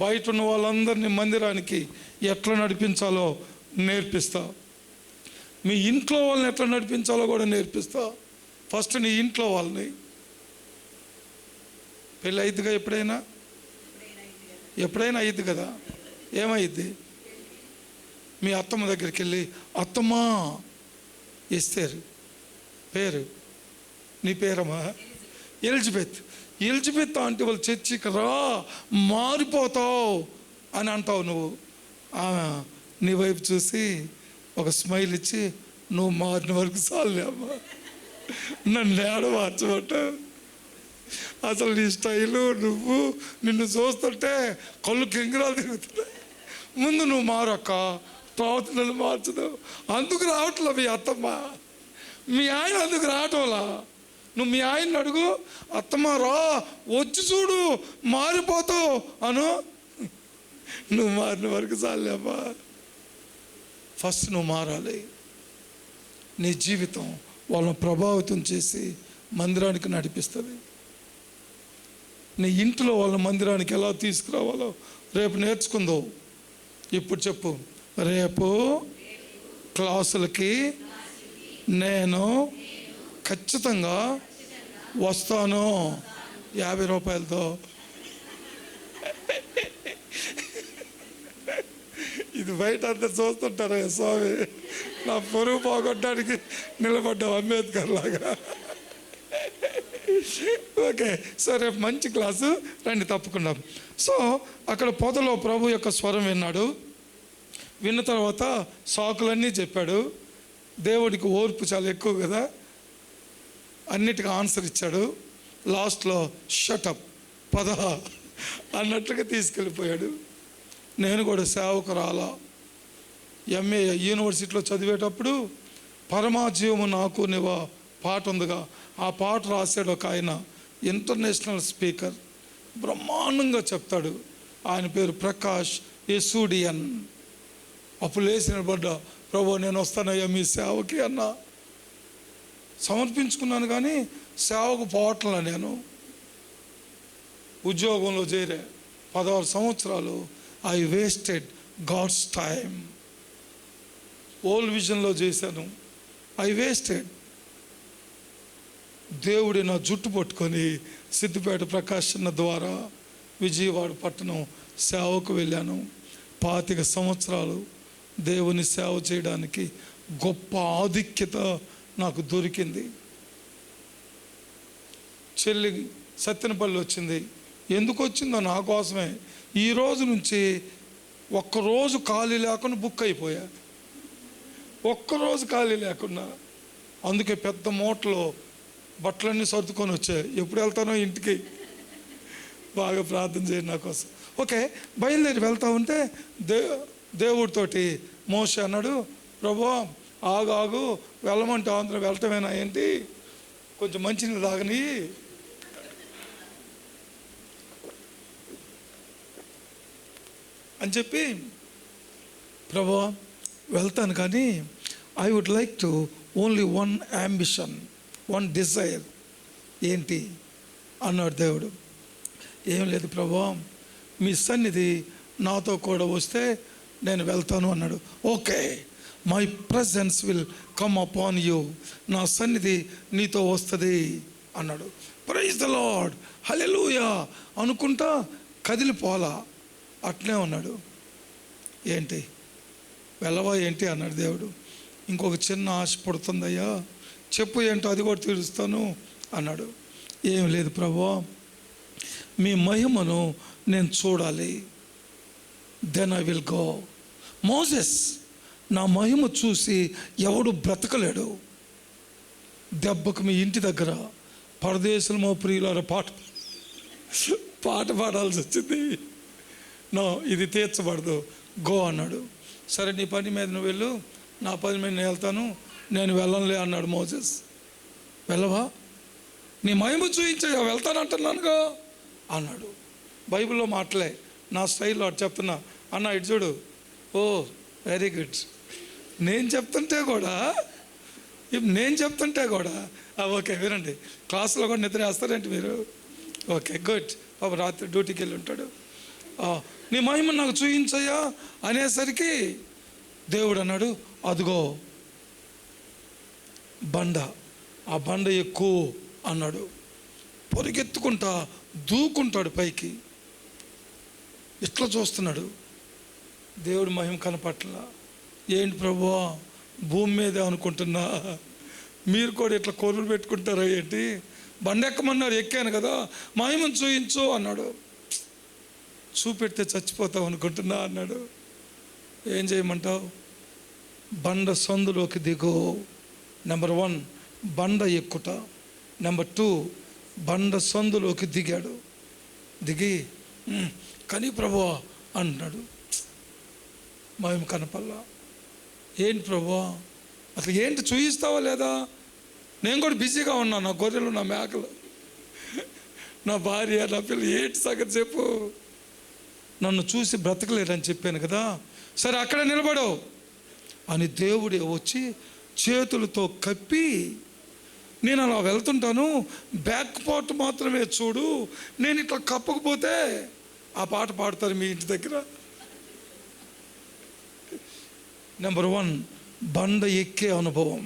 బయట ఉన్న వాళ్ళందరినీ మందిరానికి ఎట్లా నడిపించాలో నేర్పిస్తా. మీ ఇంట్లో వాళ్ళని ఎట్లా నడిపించాలో కూడా నేర్పిస్తా. ఫస్ట్ నీ ఇంట్లో వాళ్ళని. పెళ్ళి అయిద్దిగా ఎప్పుడైనా అయ్యిద్ది కదా. ఏమైద్ది? మీ అత్తమ్మ దగ్గరికి వెళ్ళి, అత్తమ్మా ఎస్తేరు పేరు, నీ పేరమ్మా ఎలిజబెత్ అంటే వాళ్ళు చర్చికి రా, మారిపోతావు అని అంటావు. నువ్వు నీ వైపు చూసి ఒక స్మైల్ ఇచ్చి, నువ్వు మారిన వరకు చాలే అమ్మా, నన్ను ఏడ మార్చబట్టావు. అసలు నీ స్టైలు, నిన్ను చూస్తుంటే కళ్ళు కింగిరాలు తిరుగుతున్నాయి. ముందు నువ్వు మారక్క, తర్వాత నన్ను మార్చదు. అందుకు రావట్లా మీ అత్తమ్మ, మీ ఆయన అందుకు రావటంలా. నువ్వు మీ ఆయన్ని అడుగు, అత్తమ్మ రా, వచ్చి చూడు, మారిపోతావు అను. నువ్వు మారిన వరకు చాలేమ్మా. ఫస్ట్ నువ్వు మారాలి. నీ జీవితం వాళ్ళని ప్రభావితం చేసి మందిరానికి నడిపిస్తుంది. నీ ఇంట్లో వాళ్ళ మందిరానికి ఎలా తీసుకురావాలో రేపు నేర్చుకుందో. ఇప్పుడు చెప్పు, రేపు క్లాసులకి నేను ఖచ్చితంగా వస్తాను 50 రూపాయలతో. ఇది బయట అంతా చూస్తుంటారా స్వామి, నా పొరుగు పోగొట్టడానికి నిలబడ్డావు అంబేద్కర్ లాగా. ఓకే, సో రేపు మంచి క్లాసు, రండి తప్పకుండా. సో అక్కడ పొదలో ప్రభు యొక్క స్వరం విన్నాడు. విన్న తర్వాత సాకులన్నీ చెప్పాడు. దేవుడికి ఓర్పు చాలా ఎక్కువ కదా, అన్నిటికీ ఆన్సర్ ఇచ్చాడు. లాస్ట్లో షటప్ పద అన్నట్లుగా తీసుకెళ్ళిపోయాడు. నేను కూడా సేవకు రాలా. ఎంఏ యూనివర్సిటీలో చదివేటప్పుడు పరమాజీవము నాకు నీవా పాట ఉందిగా, ఆ పాట రాశాడు ఒక ఆయన, ఇంటర్నేషనల్ స్పీకర్, బ్రహ్మాండంగా చెప్తాడు. ఆయన పేరు ప్రకాష్ ఎసూడియన్. అప్పుడు లేచి నిలబడ్డా, ప్రభు నేను వస్తానయ్యా మీ సేవకి అన్నా. సమర్పించుకున్నాను కానీ సేవకు పోవట్లా. నేను ఉద్యోగంలో చేరే 16 సంవత్సరాలు I wasted God's time. Old విజన్లో చేశాను, ఐ వేస్టెడ్. దేవుడి నా జుట్టు పట్టుకొని సిద్దిపేట ప్రకాశన్న ద్వారా విజయవాడ పట్టణం సేవకు వెళ్ళాను. 25 సంవత్సరాలు దేవుని సేవ చేయడానికి గొప్ప ఆధిక్యత నాకు దొరికింది. చెల్లి సత్తెనపల్లి వచ్చింది. ఎందుకు వచ్చిందో నా కోసమే. ఈ రోజు నుంచి ఒక్కరోజు ఖాళీ లేకుండా బుక్ అయిపోయా, ఒక్కరోజు ఖాళీ లేకుండా. అందుకే పెద్ద మూటలో బట్టలన్నీ సర్దుకొని వచ్చాయి. ఎప్పుడు వెళ్తానో ఇంటికి. బాగా ప్రార్థన చేయండి నా కోసం. ఓకే, బయలుదేరి వెళ్తా ఉంటే దేవుడితోటి మోషే అన్నాడు, ప్రభు ఆగు, వెళ్ళమంటే ఆంధ్ర వెళ్ళటమేనా ఏంటి, కొంచెం మంచినీళ్ళు తాగని అని చెప్పి, ప్రభు వెళ్తాను కానీ I would like to only one ambition, one desire. ఏంటి అన్నాడు దేవుడు. ఏం లేదు ప్రభువా, మీ సన్నిధి నాతో కూడా వస్తే నేను వెళ్తాను అన్నాడు. Okay, my presence will come upon you, నా సన్నిధి నీతో వస్తుంది అన్నాడు. ప్రైజ్ ద లార్డ్, హల్లెలూయా అనుకుంటా కదిలిపోలా, అట్లే ఉన్నాడు. ఏంటి వెళ్ళవా ఏంటి అన్నాడు దేవుడు. ఇంకొక చిన్న ఆశ పడుతుందయ్యా, చెప్పు ఏంటో అది కూడా తీరుస్తాను అన్నాడు. ఏం లేదు ప్రభువా, మీ మహిమను నేను చూడాలి, then I will go. Moses, నా మహిమ చూసి ఎవడు బ్రతకలేడు. దెబ్బకు మీ ఇంటి దగ్గర పరదేశులమో ప్రియులార పాట పాడాల్సి వచ్చింది. నో, ఇది తీర్చబడదు, గో అన్నాడు. సరే, నీ పని మీద నువ్వు వెళ్ళు, నా పని మీద నేను వెళ్తాను. నేను వెళ్ళనులే అన్నాడు మోసెస్. వెళ్ళవా, నీ మహిమ చూయించగా వెళ్తానంటున్నానుగా అన్నాడు. బైబిల్లో మాటలే, నా స్టైల్లో అటు చెప్తున్నా. అన్న ఇటు చూడు. ఓ వెరీ గుడ్. నేను చెప్తుంటే కూడా ఓకే వినండి. క్లాసులో కూడా నిద్ర వేస్తారేంటి మీరు? Okay good. పాప రాత్రి డ్యూటీకి వెళ్ళి ఉంటాడు. నీ మహిమ నాకు చూయించయ్యా అనేసరికి దేవుడు అన్నాడు, అదిగో బండ, ఆ బండ ఎక్కువ అన్నాడు. పొరిగెత్తుకుంటా దూకుంటాడు పైకి. ఇట్లా చూస్తున్నాడు, దేవుడి మహిమ కనపట్ల. ఏంటి ప్రభువా, భూమి మీదే అనుకుంటున్నా, మీరు కూడా ఇట్లా కొర్రలు పెట్టుకుంటారా ఏంటి? బండ ఎక్కమన్నారు, ఎక్కాను కదా, మహిమను చూయించు అన్నాడు. చూపెడితే చచ్చిపోతావు అనుకుంటున్నా అన్నాడు. ఏం చేయమంటావు? బండ సందులోకి దిగో. నెంబర్ 1 బండ ఎక్కుట. నెంబర్ 2 బండ సందులోకి దిగాడు. దిగి కానీ ప్రభువా అన్నాడు. మహిమ కనపల్లా. ఏంటి ప్రభువా, అసలు ఏంటి చూయిస్తావా లేదా? నేను కూడా బిజీగా ఉన్నా, నా గొర్రెలు, నా మేకలు, నా భార్య, నా పిల్లలు, ఏంటి సంగతి చెప్పు. నన్ను చూసి బ్రతకలేరని చెప్పాను కదా, సరే అక్కడ నిలబడు అని దేవుడే వచ్చి చేతులతో కప్పి, నేను అలా వెళ్తుంటాను, బ్యాక్ పార్ట్ మాత్రమే చూడు, నేను ఇట్లా కప్పకపోతే ఆ పాట పాడతారు మీ ఇంటి దగ్గర. నెంబర్ 1 బండ ఎక్కే అనుభవం.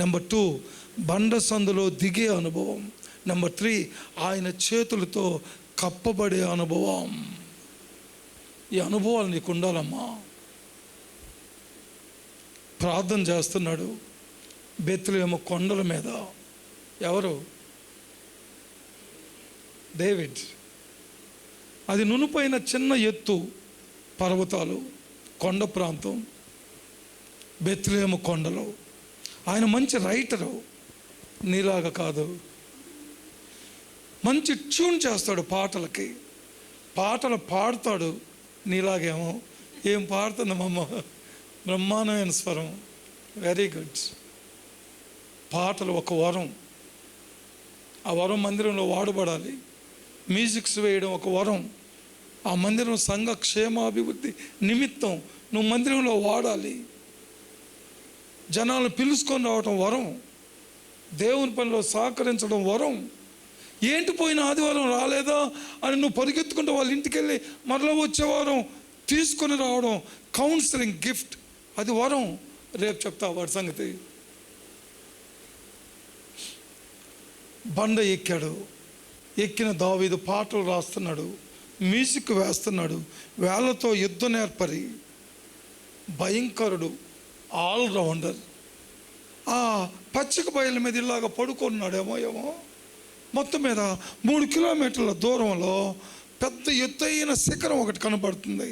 నెంబర్ 2 బండ సందులో దిగే అనుభవం. నెంబర్ 3 ఆయన చేతులతో కప్పబడే అనుభవం. ఈ అనుభవాలు నీకు ఉండాలమ్మా. ప్రార్థన చేస్తున్నాడు బెత్లెహేము కొండల మీద. ఎవరు? డేవిడ్. అది నునుపైన చిన్న ఎత్తు పర్వతాలు, కొండ ప్రాంతం, బెత్లెహేము కొండలు. ఆయన మంచి రైటరు, నీలాగా కాదు. మంచి ట్యూన్ చేస్తాడు పాటలకి, పాటలు పాడతాడు. నీలాగేమో ఏం పాడుతుంది మమ్మ, బ్రహ్మాండమైన స్వరం, వెరీ గుడ్. పాటలు ఒక వరం, ఆ వరం మందిరంలో వాడబడాలి. మ్యూజిక్స్ వేయడం ఒక వరం, ఆ మందిరం సంఘ క్షేమాభివృద్ధి నిమిత్తం నువ్వు మందిరంలో వాడాలి. జనాలను పిలుచుకొని రావటం వరం, దేవుని పనిలో సహకరించడం వరం. ఏంటి పోయిన ఆదివారం రాలేదా అని నువ్వు పరిగెత్తుకుంటూ వాళ్ళ ఇంటికి వెళ్ళి మరలా వచ్చే వారం తీసుకొని రావడం కౌన్సిలింగ్ గిఫ్ట్, అది వరం. రేపు చెప్తా వాడి సంగతి. బండ ఎక్కాడు. ఎక్కిన దావీదు పాటలు రాస్తున్నాడు, మ్యూజిక్ వేస్తున్నాడు, వేళ్లతో యుద్ధ నేర్పరి, భయంకరుడు, ఆల్రౌండర్. ఆ పచ్చిక బయల మీద ఇలాగా పడుకున్నాడేమో ఏమో. మొత్తం మీద 3 కిలోమీటర్ల దూరంలో పెద్ద ఎత్తైన శిఖరం ఒకటి కనబడుతుంది.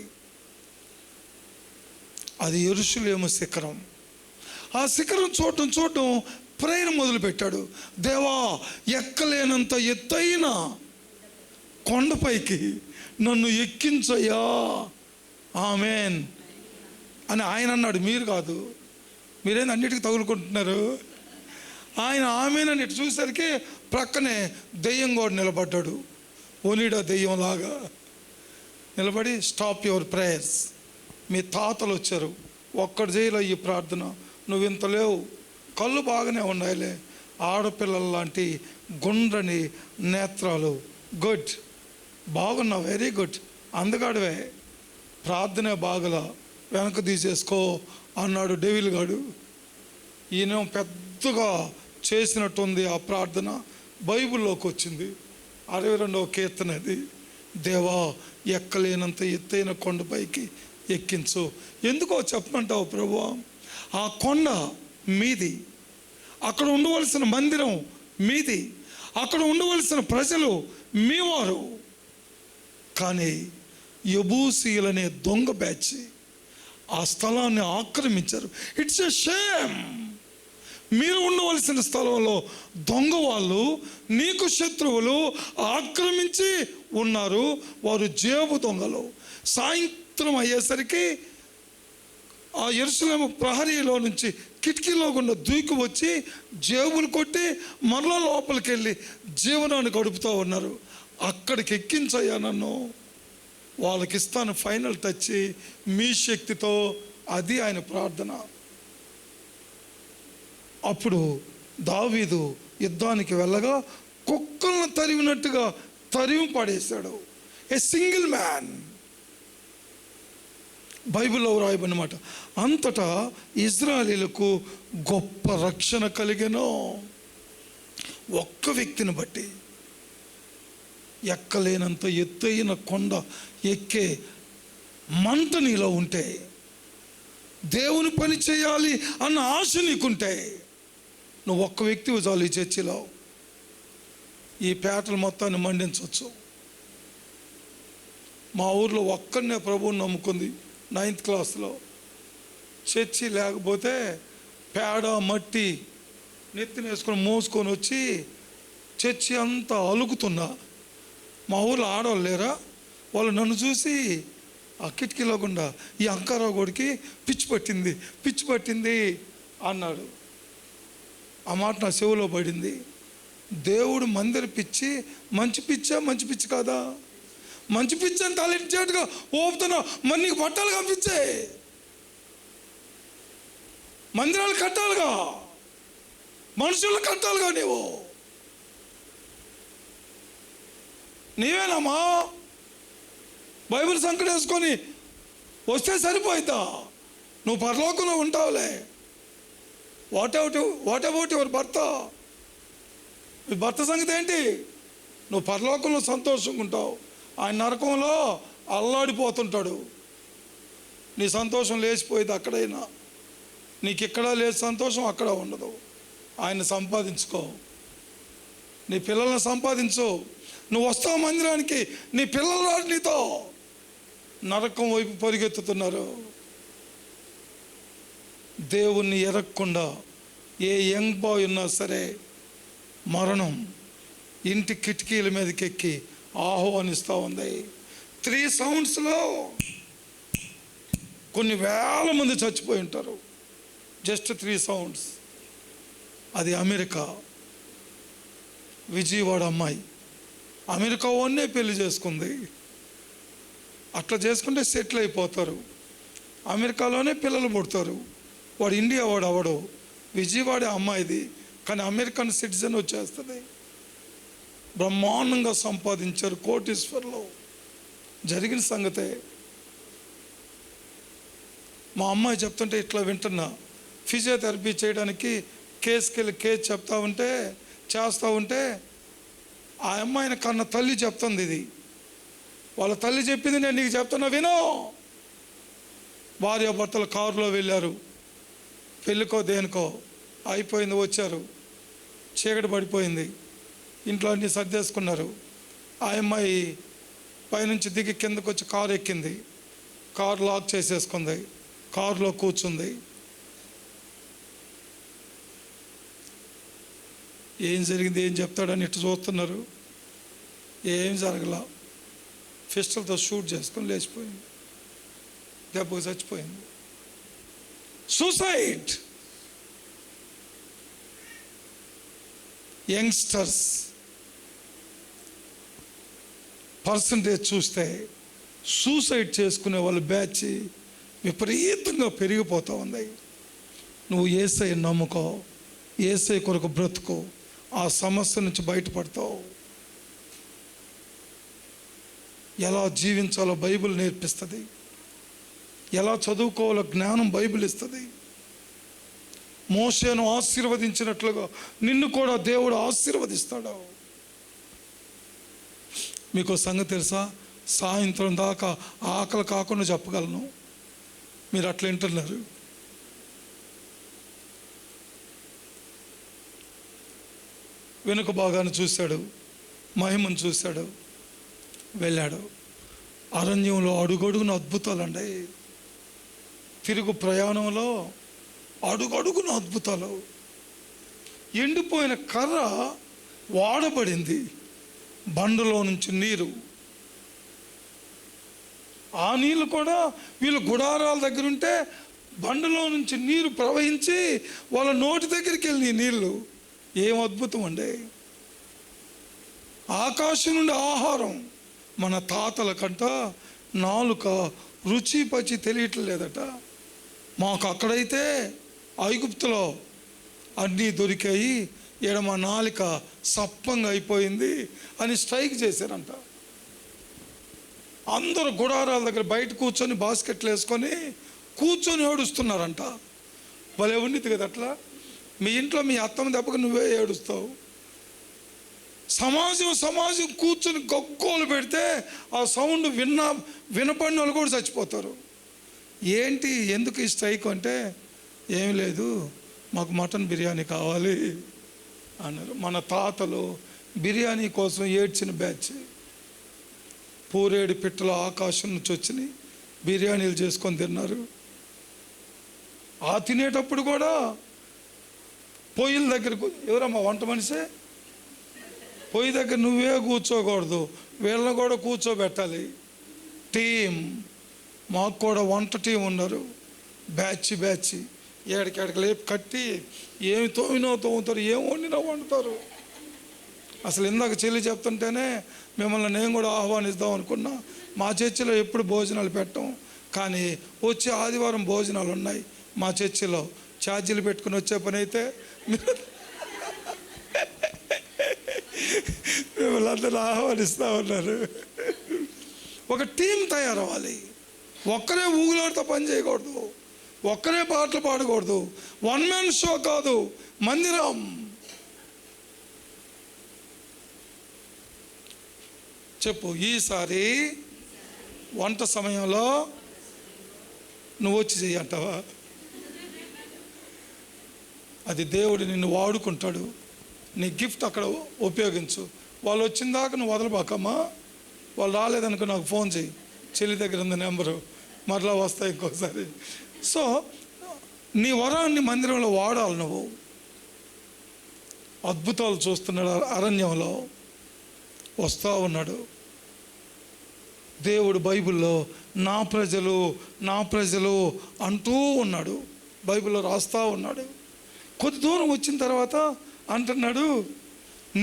అది యెరూషలేము శిఖరం. ఆ శిఖరం చూడటం ప్రేయర్ మొదలుపెట్టాడు. దేవా, ఎక్కలేనంత ఎత్తైన కొండపైకి నన్ను ఎక్కించయ్యా, ఆమేన్ అని ఆయన అన్నాడు. మీరు కాదు, మీరేంది అన్నిటికీ తగులుకుంటున్నారు. ఆయన ఆమేన్ అని చూసరికి ప్రక్కనే దెయ్యం కూడా నిలబడ్డాడు. ఓనిడా దెయ్యంలాగా నిలబడి, స్టాప్ యువర్ ప్రేయర్స్, మీ తాతలు వచ్చారు, ఒక్కడు చేయలే ఈ ప్రార్థన, నువ్వు ఇంత లేవు, కళ్ళు బాగానే ఉన్నాయిలే, ఆడపిల్లల లాంటి గుండ్రని నేత్రాలు, గుడ్, బాగున్నావు, వెరీ గుడ్, అందగాడివే, ప్రార్థనే బాగలా, వెనక తీసేసుకో అన్నాడు డెవిల్ గాడు. ఈయన పెద్దగా చేసినట్టుంది ఆ ప్రార్థన. బైబిల్లోకి వచ్చింది 62వ కీర్తన అది. దేవా, ఎక్కలేనంత ఎత్తైన కొండపైకి ఎక్కించు. ఎందుకో చెప్పమంటావు ప్రభువా? ఆ కొండ మీది, అక్కడ ఉండవలసిన మందిరం మీది, అక్కడ ఉండవలసిన ప్రజలు మీవారు. కానీ యబూసీయులనే దొంగ బ్యాచ్ ఆ స్థలాన్ని ఆక్రమించారు. It's a shame. మీరు ఉండవలసిన స్థలంలో దొంగ వాళ్ళు, నీకు శత్రువులు ఆక్రమించి ఉన్నారు. వారు జేబు దొంగలు. సాయంత్రం అయ్యేసరికి ఆ యెరూషలేము ప్రహరీలో నుంచి కిటికీలో గుండా దూకి వచ్చి జేబులు కొట్టి మరలా లోపలికి వెళ్ళి జీవనాన్ని గడుపుతూ ఉన్నారు. అక్కడికి ఎక్కించయ్యా నన్ను, వాళ్ళకి ఇస్తాను ఫైనల్ టచ్ మీ శక్తితో. అది ఆయన ప్రార్థన. అప్పుడు దావీదు యుద్ధానికి వెళ్ళగా కుక్కలను తరిమినట్టుగా తరిమి పడేశాడు. A single man. బైబిల్లో రాయబడినమాట. అంతటా ఇజ్రాయేలీలకు గొప్ప రక్షణ కలిగెను. ఒక్క వ్యక్తిని బట్టి. ఎక్కలేనంత ఎత్తైన కొండ ఎక్కే మంట నీలో ఉంటే, దేవుని పని చేయాలి అన్న ఆశ నీకుంటే, నువ్వు ఒక్క వ్యక్తి చాలు ఈ చర్చిలో ఈ పేటలు మొత్తాన్ని మండించవచ్చు. మా ఊర్లో ఒక్కడనే ప్రభువుని నమ్ముకుంది 9th క్లాస్లో. చర్చి లేకపోతే పేడ మట్టి నెత్తిన వేసుకొని మోసుకొని వచ్చి చర్చి అంతా అలుగుతున్నా. మా ఊర్లో ఆడవాళ్ళు లేరా? వాళ్ళు నన్ను చూసి ఆ కిటికీలో గుండా ఈ అంకారావు గోడికి పిచ్చి పట్టింది అన్నాడు. ఆ మాట నా చెవిలో పడింది. దేవుడు మందిర పిచ్చి మంచి పిచ్చి కాదా? మంచి పిచ్చి అని తలెట్టినట్టుగా ఓపుతున్నావు. మరి నీకు పట్టాలు కనిపించే, మందిరాలు కట్టాలిగా, మనుషులు కట్టాలిగా. నీవేనమ్మా బైబిల్ సంకట వేసుకొని వస్తే సరిపోయిద్దా? నువ్వు పరలోకంలో ఉంటావులే. వాట్ అబౌట్ యువర్ భర్త? మీ భర్త సంగతి ఏంటి? నువ్వు పరలోకంలో సంతోషంగా ఉంటావు, ఆయన నరకంలో అల్లాడిపోతుంటాడు. నీ సంతోషం లేచిపోయేది అక్కడైనా. నీకు ఇక్కడ లేదు సంతోషం, అక్కడ ఉండదు. ఆయన సంపాదించుకో, నీ పిల్లల్ని సంపాదించు. నువ్వు వస్తావు మందిరానికి, నీ పిల్లలు రాడు నీతో. నరకం వైపు పరిగెత్తుతున్నారు. దేవుణ్ణి ఎరగకుండా ఏ యంగ్ బాయ్ ఉన్నా సరే మరణం ఇంటి కిటికీల మీదకి ఎక్కి ఆహ్వానిస్తూ ఉంది. 3 సౌండ్స్లో కొన్ని వేల మంది చచ్చిపోయి ఉంటారు. Just 3 sounds. అది అమెరికా. విజయవాడ అమ్మాయి అమెరికా వాడినే పెళ్లి చేసుకుంది. అట్లా చేసుకుంటే సెటిల్ అయిపోతారు, అమెరికాలోనే పిల్లలు పుడతారు. వాడు ఇండియా వాడు అవడు, విజయవాడ అమ్మాయిది, కానీ అమెరికన్ సిటిజన్ వచ్చేస్తుంది. బ్రహ్మాండంగా సంపాదించారు, కోటీశ్వర్లో. జరిగిన సంగతే. మా అమ్మాయి చెప్తుంటే ఇట్లా వింటున్నా. ఫిజియోథెరపీ చేయడానికి కేసుకెళ్ళి కేసు చేస్తూ ఉంటే ఆ అమ్మాయిని కన్న తల్లి చెప్తుంది. ఇది వాళ్ళ తల్లి చెప్పింది, నేను నీకు చెప్తున్నా వినో. భార్యాభర్తలు కారులో వెళ్ళారు, పెళ్ళికో దేనికో. అయిపోయింది, వచ్చారు, చీకటి పడిపోయింది, ఇంట్లో అన్నీ సర్దేసుకున్నారు. ఆ అమ్మాయి పైనుంచి దిగి కిందకు వచ్చి కారు ఎక్కింది, కారు లాక్ చేసేసుకుంది, కారులో కూర్చుంది. ఏం జరిగింది, ఏం చెప్తాడని ఇటు చూస్తున్నారు. ఏం జరగలా. పిస్టల్తో షూట్ చేసుకొని లేచిపోయింది, దెబ్బకు చచ్చిపోయింది. సూసైడ్. యంగ్స్టర్స్ పర్సంటేజ్ చూస్తే సూసైడ్ చేసుకునే వాళ్ళ బ్యాచ్ విపరీతంగా పెరిగిపోతూ ఉంది. నువ్వు యేసయ్య నమ్ముకో, యేసయ్య కొరకు బ్రతుకో, ఆ సమస్య నుంచి బయటపడతావు. ఎలా జీవించాలో బైబిల్ నేర్పిస్తుంది, ఎలా చదువుకోవాలో జ్ఞానం బైబిల్ ఇస్తుంది. మోషేను ఆశీర్వదించినట్లుగా నిన్ను కూడా దేవుడు ఆశీర్వదిస్తాడు. మీకు సంగతి తెలుసా, సాయంత్రం దాకా ఆకలి కాకుండా చెప్పగలను, మీరు అట్లా వింటున్నారు. వెనుక భాగాన్ని చూశాడు, మహిమను చూశాడు, వెళ్ళాడు. అరణ్యంలో అడుగడుగున అద్భుతాలండి. తిరుగు ప్రయాణంలో అడుగడుగున అద్భుతాలు. ఎండిపోయిన కర్ర వాడబడింది, బండలో నుంచి నీరు. ఆ నీళ్ళు కూడా వీళ్ళు గుడారాల దగ్గర ఉంటే బండలో నుంచి నీరు ప్రవహించి వాళ్ళ నోటి దగ్గరికి వెళ్ళి నీళ్ళు. ఏం అద్భుతం అండి. ఆకాశం నుండి ఆహారం. మన తాతల కంట నాలుక రుచి పచి తెలియట్లేదట. మాకు అక్కడైతే ఐగుప్తులో అన్నీ దొరికాయి, ఈడ మా నాలుక సప్పంగా అయిపోయింది అని స్ట్రైక్ చేశారంట. అందరూ గుడారాల దగ్గర బయట కూర్చొని బాస్కెట్లు వేసుకొని కూర్చొని ఏడుస్తున్నారంట. భలే ఉండిద్ది కదా అట్లా. మీ ఇంట్లో మీ అత్తమ్మ దెబ్బకు నువ్వే ఏడుస్తావు. సమాజం కూర్చొని గగ్గోలు పెడితే ఆ సౌండ్ వినపడిన వాళ్ళు కూడా చచ్చిపోతారు. ఏంటి, ఎందుకు ఈ స్ట్రైక్ అంటే, ఏం లేదు, మాకు మటన్ బిర్యానీ కావాలి అన్నారు. మన తాతలు బిర్యానీ కోసం ఏడ్చిన బ్యాచ్. పూరేడు పిట్టలు ఆకాశం నుంచి వచ్చినాయి, బిర్యానీలు చేసుకొని తిన్నారు. ఆ తినేటప్పుడు కూడా పొయ్యిల దగ్గరకు, ఎవరమ్మా వంట మనిషే, పొయ్యి దగ్గర నువ్వే కూర్చోకూడదు, వీళ్ళని కూడా కూర్చోబెట్టాలి. టీం, మాకు కూడా వంట టీం ఉన్నారు, బ్యాచ్ ఏడికి లేపు కట్టి ఏమి తోముతారు, ఏం వండినా వండుతారు. అసలు ఇందాక చెల్లి చెప్తుంటేనే మిమ్మల్ని నేను కూడా ఆహ్వానిద్దాం అనుకున్నా. మా చర్చిలో ఎప్పుడు భోజనాలు పెట్టాం, కానీ వచ్చే ఆదివారం భోజనాలు ఉన్నాయి మా చర్చిలో. ఛార్జీలు పెట్టుకుని వచ్చే పని అయితే మిమ్మల్ని అందరూ ఆహ్వానిస్తూ ఉన్నారు. ఒక టీం తయారవ్వాలి. ఒక్కరే ఊగులాడుతూ పని చేయకూడదు, ఒక్కరే పాటలు పాడకూడదు, వన్ మ్యాన్ షో కాదు, మందిరం. చెప్పు, ఈసారి వంట సమయంలో నువ్వు వచ్చి చెయ్యంటావా? అది దేవుడు నిన్ను వాడుకుంటాడు. నీ గిఫ్ట్ అక్కడ ఉపయోగించు. వాళ్ళు వచ్చిన దాకా నువ్వు వదలబాకమ్మా. వాళ్ళు రాలేదనుకో నాకు ఫోన్ చేయి, చెల్లి దగ్గర ఉంది నెంబరు, మరలా వస్తాయి ఇంకోసారి. సో నీ వరాన్ని మందిరంలో వాడాలి. నువ్వు అద్భుతాలు చూస్తున్నాడు, అరణ్యంలో వస్తూ ఉన్నాడు. దేవుడు బైబిల్లో నా ప్రజలు అంటూ ఉన్నాడు, బైబిల్లో రాస్తూ ఉన్నాడు. కొద్ది దూరం వచ్చిన తర్వాత అంటున్నాడు,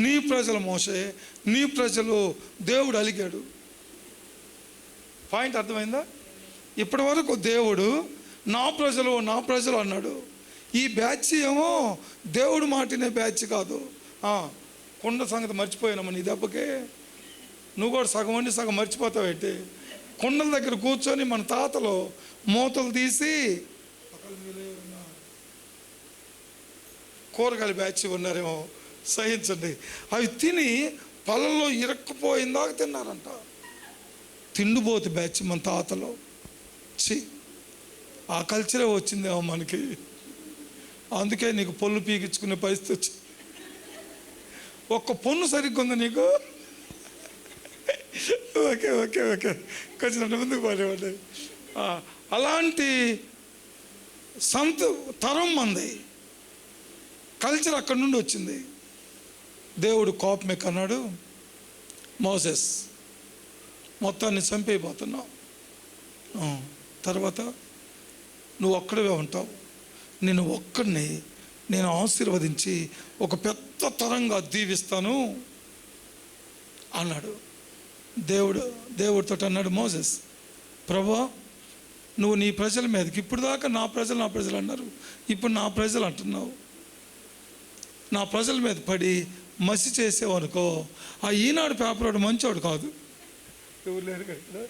నీ ప్రజలు మోసే, నీ ప్రజలు. దేవుడు అలిగాడు. పాయింట్ అర్థమైందా? ఇప్పటి వరకు దేవుడు నా ప్రజలు అన్నాడు. ఈ బ్యాచ్ ఏమో దేవుడు మాటినే బ్యాచ్ కాదు. కొండ సంగతి మర్చిపోయినామా నీ దెబ్బకే? నువ్వు కూడా సగం వండి సగం మర్చిపోతావు. ఏంటి, కొండల దగ్గర కూర్చొని మన తాతలు మూతలు తీసి కూరగాయల బ్యాచ్ ఉన్నారేమో, సహించండి. అవి తిని పళ్ళల్లో ఇరక్కుపోయిందాక తిన్నారంట. తిండిపోతు బ్యాచ్ మన తాతలో. ఆ కల్చరే వచ్చిందేమో మనకి. అందుకే నీకు పొల్లు పీకించుకునే పరిస్థితి వచ్చింది. ఒక్క పొన్ను సరిగ్గా ఉంది నీకు. ఓకే కొంచెం ముందుకు పోలేవాడి. అలాంటి తరం మంది కల్చర్ అక్కడి నుండి వచ్చింది. దేవుడు కోపం ఎక్కన్నాడు, మోసెస్ మొత్తాన్ని చంపైపోతున్నావు, తర్వాత నువ్వు ఒక్కడివే ఉంటావు, నేను ఒక్కడిని నేను ఆశీర్వదించి ఒక పెద్ద తరంగా దీవిస్తాను అన్నాడు. దేవుడితో అన్నాడు మోసెస్, ప్రభువా నువ్వు నీ ప్రజల మీదకి, ఇప్పుడు దాకా నా ప్రజలు అన్నారు, ఇప్పుడు నా ప్రజలు అంటున్నావు. నా ప్రజల మీద పడి మసి చేసేవనుకో, ఆ ఈనాడు పేపర్ వాడు మంచోడు కాదు. ఎవరు లేరు కదా.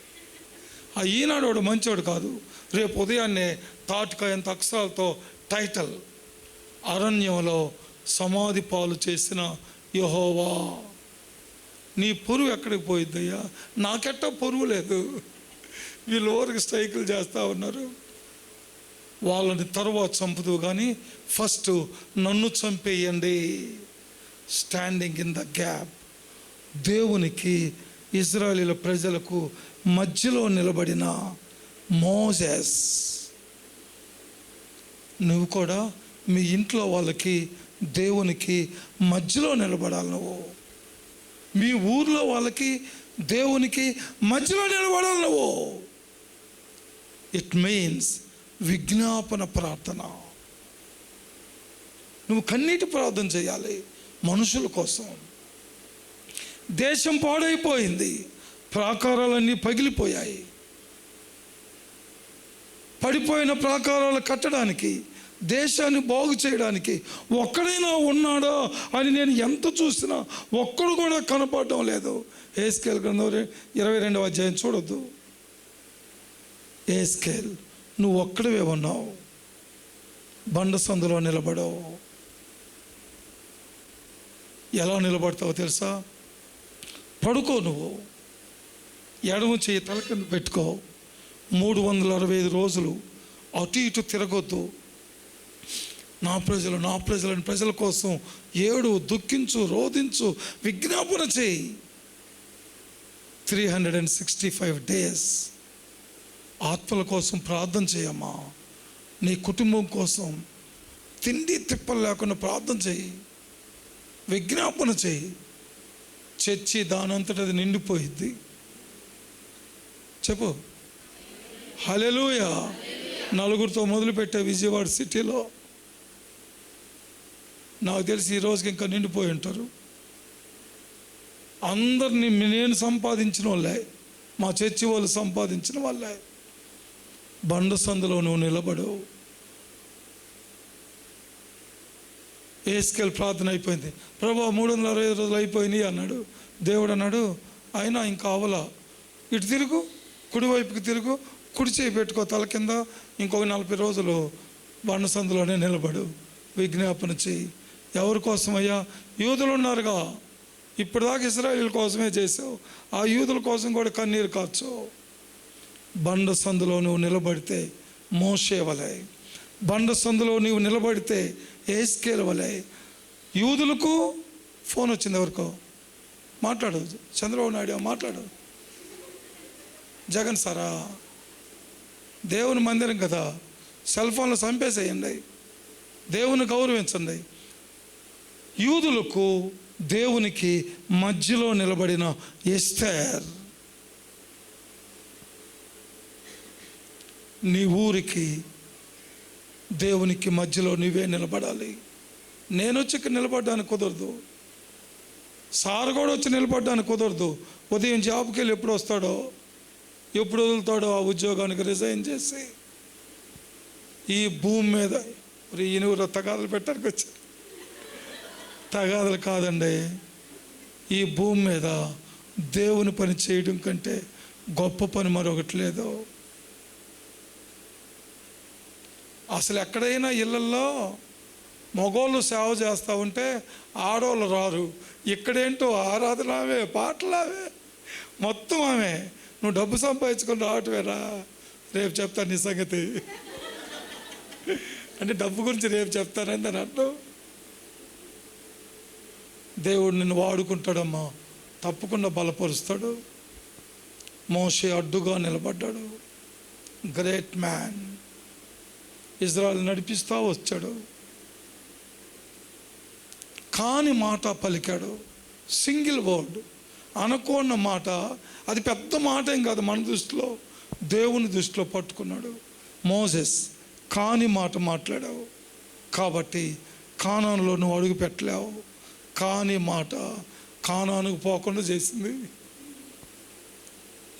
ఆ ఈనాడు వాడు మంచివాడు కాదు. రేపు ఉదయాన్నే తాటికాయంత అక్షరాలతో టైటిల్, అరణ్యంలో సమాధి పాలు చేసిన యెహోవా. నీ పొరుగు ఎక్కడికి పోయిద్దయ్యా? నాకెట్ట పొరుగు లేదు. వీళ్ళు ఊరికి స్ట్రైకులు చేస్తూ ఉన్నారు. వాళ్ళని తర్వాత చంపుదు కానీ ఫస్ట్ నన్ను చంపేయండి. Standing in the gap. దేవునికి ఇజ్రాయేలీల ప్రజలకు మధ్యలో నిలబడిన మోసెస్. నువ్వు కూడా మీ ఇంట్లో వాళ్ళకి దేవునికి మధ్యలో నిలబడాలి. నువ్వు మీ ఊర్లో వాళ్ళకి దేవునికి మధ్యలో నిలబడాలి. నువ్వు ఇట్ మీన్స్ విజ్ఞాపన ప్రార్థన. నువ్వు కన్నీటి ప్రార్థన చేయాలి మనుషుల కోసం. దేశం పాడైపోయింది, ప్రాకారాలన్నీ పగిలిపోయాయి. పడిపోయిన ప్రాకారాలు కట్టడానికి, దేశాన్ని బాగు చేయడానికి ఒక్కడైనా ఉన్నాడా అని నేను ఎంత చూసినా ఒక్కడు కూడా కనపడటం లేదు. ఏస్కేల్ గ్రంథం 22వ అధ్యాయం చూడొద్దు. ఏస్కేల్, నువ్వు ఒక్కడివే ఉన్నావు. బండ సందులో నిలబడవు. ఎలా నిలబడతావో తెలుసా? పడుకో. నువ్వు ఎడమ చేయి తల కింద పెట్టుకో. 365 రోజులు అటు ఇటు తిరగొద్దు. నా ప్రజలని ప్రజల కోసం ఏడు, దుఃఖించు, రోధించు, విజ్ఞాపన చేయి. 365 days ఆత్మల కోసం ప్రార్థన చేయమ్మా. నీ కుటుంబం కోసం తిండి తిప్పలు లేకుండా ప్రార్థన చేయి, విజ్ఞాపన చేయి. చర్చి దానంతట అది నిండిపోయిద్ది. చెప్పు హల్లెలూయా. నలుగురితో మొదలుపెట్టే విజయవాడ సిటీలో నాకు తెలిసి ఈ రోజుకి ఇంకా నిండిపోయి ఉంటారు. అందరినీ నేను సంపాదించిన వాళ్ళే, మా చర్చి వాళ్ళు సంపాదించిన వాళ్ళే. బండ సందులో నువ్వు నిలబడు. ఏస్కేల్ ప్రార్థన అయిపోయింది. ప్రభా 365 రోజులు అయిపోయినాయి అన్నాడు. దేవుడు అన్నాడు, అయినా ఇంకా అవలా, ఇటు తిరుగు, కుడివైపుకి తిరుగు, కుడి చేయి పెట్టుకో తల కింద, ఇంకొక 40 రోజులు బండ సందులోనే నిలబడు, విజ్ఞాపన చేయి. ఎవరి కోసమయ్యా? యూదులు ఉన్నారుగా, ఇప్పటిదాకా ఇశ్రాయేలు కోసమే చేసావు, ఆ యూదుల కోసం కూడా కన్నీరు కార్చు. బండ సందులో నువ్వు నిలబడితే మోషే వలె, బండ సందులో నీవు నిలబడితే ఏస్కేల్ వలె. యూదులకు ఫోన్ వచ్చింది, ఎవరికో మాట్లాడు, చంద్రబాబు నాయుడు మాట్లాడు, జగన్ సారా, దేవుని మందిరం కదా, సెల్ ఫోన్లో చంపేసేయండి, దేవుని గౌరవించండి. యూదులకు దేవునికి మధ్యలో నిలబడిన ఎస్తేర్. నీ ఊరికి దేవునికి మధ్యలో నువ్వే నిలబడాలి. నేను వచ్చి ఇక్కడ నిలబడ్డానికి కుదరదు, సార్ కూడా వచ్చి నిలబడ్డానికి కుదరదు. ఉదయం జాబ్కి వెళ్ళి ఎప్పుడు వస్తాడో, ఎప్పుడు వదులుతాడో ఆ ఉద్యోగానికి రిజైన్ చేసి ఈ భూమి మీద ఈయనూరు తగాదలు పెట్టడానికి వచ్చారు. తగాదలు కాదండి, ఈ భూమి మీద దేవుని పని చేయడం కంటే గొప్ప పని మరొకటి లేదు. అసలు ఎక్కడైనా ఇళ్ళల్లో మగోళ్ళు సేవ చేస్తూ ఉంటే ఆడవాళ్ళు రారు. ఇక్కడేంటో ఆరాధన ఆమె, పాటలు ఆమె, మొత్తం ఆమె. నువ్వు డబ్బు సంపాదించుకొని రావటమేరా, రేపు చెప్తాను నీ సంగతి. అంటే డబ్బు గురించి రేపు చెప్తానని దాని అర్థం. దేవుడు నిన్ను వాడుకుంటాడమ్మా, తప్పకుండా బలపరుస్తాడు. మోషే అడ్డుగా నిలబడ్డాడు, గ్రేట్ మ్యాన్. ఇజ్రాయెల్ నడిపిస్తూ వచ్చాడు, కాని మాట పలికాడు. సింగిల్ వర్డ్, అనుకున్న మాట. అది పెద్ద మాట ఏం కాదు మన దృష్టిలో, దేవుని దృష్టిలో పట్టుకున్నాడు. మోసెస్ కాని మాట మాట్లాడావు కాబట్టి కానానులో నువ్వు అడుగు పెట్టలేవు. కాని మాట కానానుకు పోకుండా చేసింది.